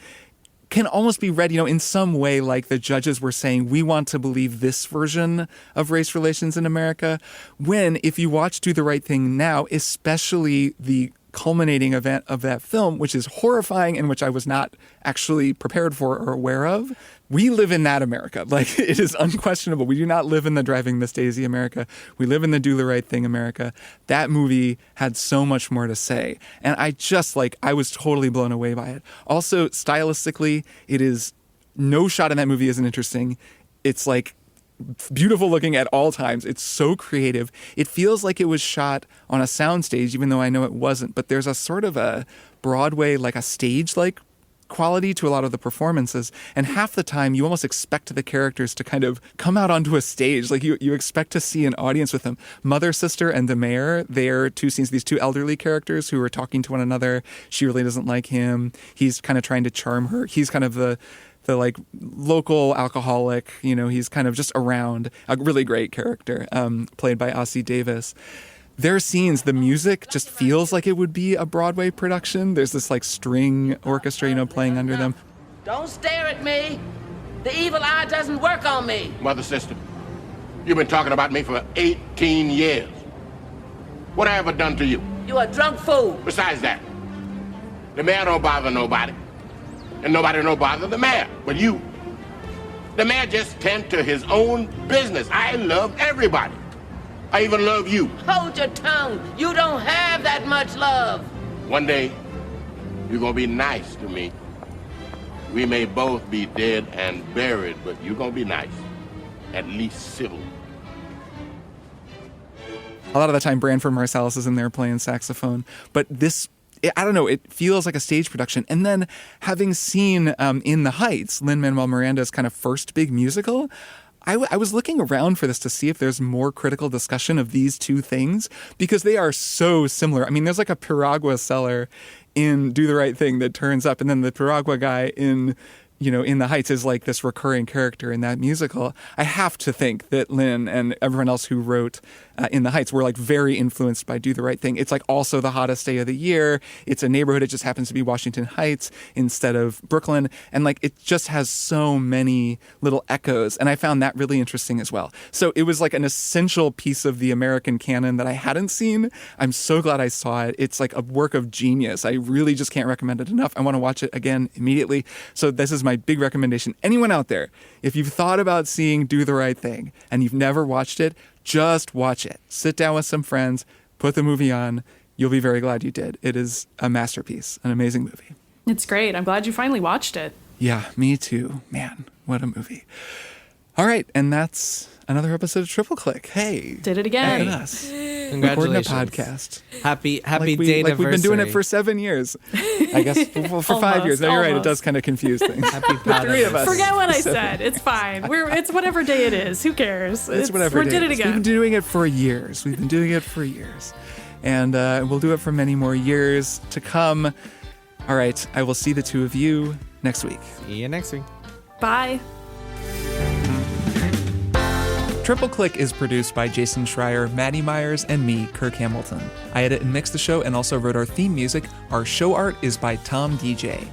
can almost be read, in some way like the judges were saying, we want to believe this version of race relations in America, when if you watch Do the Right Thing now, especially the culminating event of that film, which is horrifying and which I was not actually prepared for or aware of, we live in that America. Like, it is unquestionable. We do not live in the Driving Miss Daisy America. We live in the Do the Right Thing America. That movie had so much more to say. And I was totally blown away by it. Also, stylistically, it is, no shot in that movie isn't interesting. It's like beautiful looking at all times. It's so creative. It feels like it was shot on a soundstage, even though I know it wasn't. But there's a sort of a Broadway, like a stage-like quality to a lot of the performances, and half the time you almost expect the characters to kind of come out onto a stage. Like you expect to see an audience with them. Mother, Sister, and the Mayor, they're two scenes, these two elderly characters who are talking to one another. She really doesn't like him. He's kind of trying to charm her. He's kind of the like local alcoholic, he's kind of just around. A really great character, played by Ossie Davis. Their scenes, the music just feels like it would be a Broadway production. There's this like string orchestra, playing under them. Don't stare at me. The evil eye doesn't work on me. Mother, sister, you've been talking about me for 18 years. What have I ever done to you? You a drunk fool. Besides that, the mayor don't bother nobody. And nobody don't bother the mayor. But you, the mayor just tend to his own business. I love everybody. I even love you. Hold your tongue. You don't have that much love. One day, you're gonna be nice to me. We may both be dead and buried, but you're gonna be nice. At least civil. A lot of the time, Branford Marsalis is in there playing saxophone. But this, I don't know, it feels like a stage production. And then having seen In the Heights, Lin-Manuel Miranda's kind of first big musical, I was looking around for this to see if there's more critical discussion of these two things, because they are so similar. I mean, there's like a Piragua seller in Do the Right Thing that turns up, and then the Piragua guy in In the Heights is like this recurring character in that musical. I have to think that Lin and everyone else who wrote In the Heights were like very influenced by Do the Right Thing. It's like also the hottest day of the year. It's a neighborhood. It just happens to be Washington Heights instead of Brooklyn. And like, it just has so many little echoes. And I found that really interesting as well. So it was like an essential piece of the American canon that I hadn't seen. I'm so glad I saw it. It's like a work of genius. I really just can't recommend it enough. I want to watch it again immediately. So this is my big recommendation. Anyone out there, if you've thought about seeing Do the Right Thing and you've never watched it, just watch it. Sit down with some friends, put the movie on. You'll be very glad you did. It is a masterpiece, an amazing movie. It's great. I'm glad you finally watched it. Yeah, me too. Man, what a movie. All right, and that's another episode of Triple Click. Hey. Did it again. Look at us. Congratulations. Recording a podcast. Happy Like we've been doing it for 7 years. I guess for 5 years. No, you're right. It does kind of confuse things. Happy The three of us. Forget what I said. It's fine. It's whatever day it is. Who cares? It's whatever We day did it it is. again. We've been doing it for years. And we'll do it for many more years to come. All right. I will see the two of you next week. See you next week. Bye. Triple Click is produced by Jason Schreier, Maddy Myers, and me, Kirk Hamilton. I edit and mix the show and also wrote our theme music. Our show art is by Tom DJ.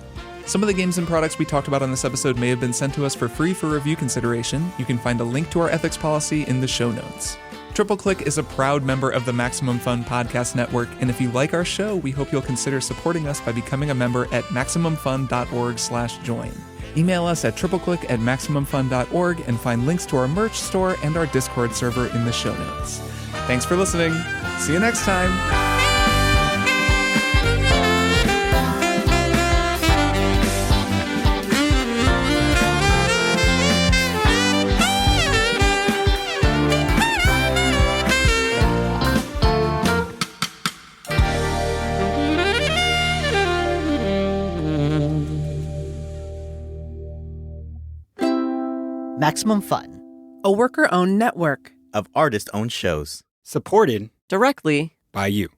Some of the games and products we talked about on this episode may have been sent to us for free for review consideration. You can find a link to our ethics policy in the show notes. Triple Click is a proud member of the Maximum Fun Podcast Network, and if you like our show, we hope you'll consider supporting us by becoming a member at MaximumFun.org/join. Email us at tripleclick@MaximumFun.org and find links to our merch store and our Discord server in the show notes. Thanks for listening. See you next time. Maximum Fun, a worker-owned network of artist-owned shows. Supported directly by you.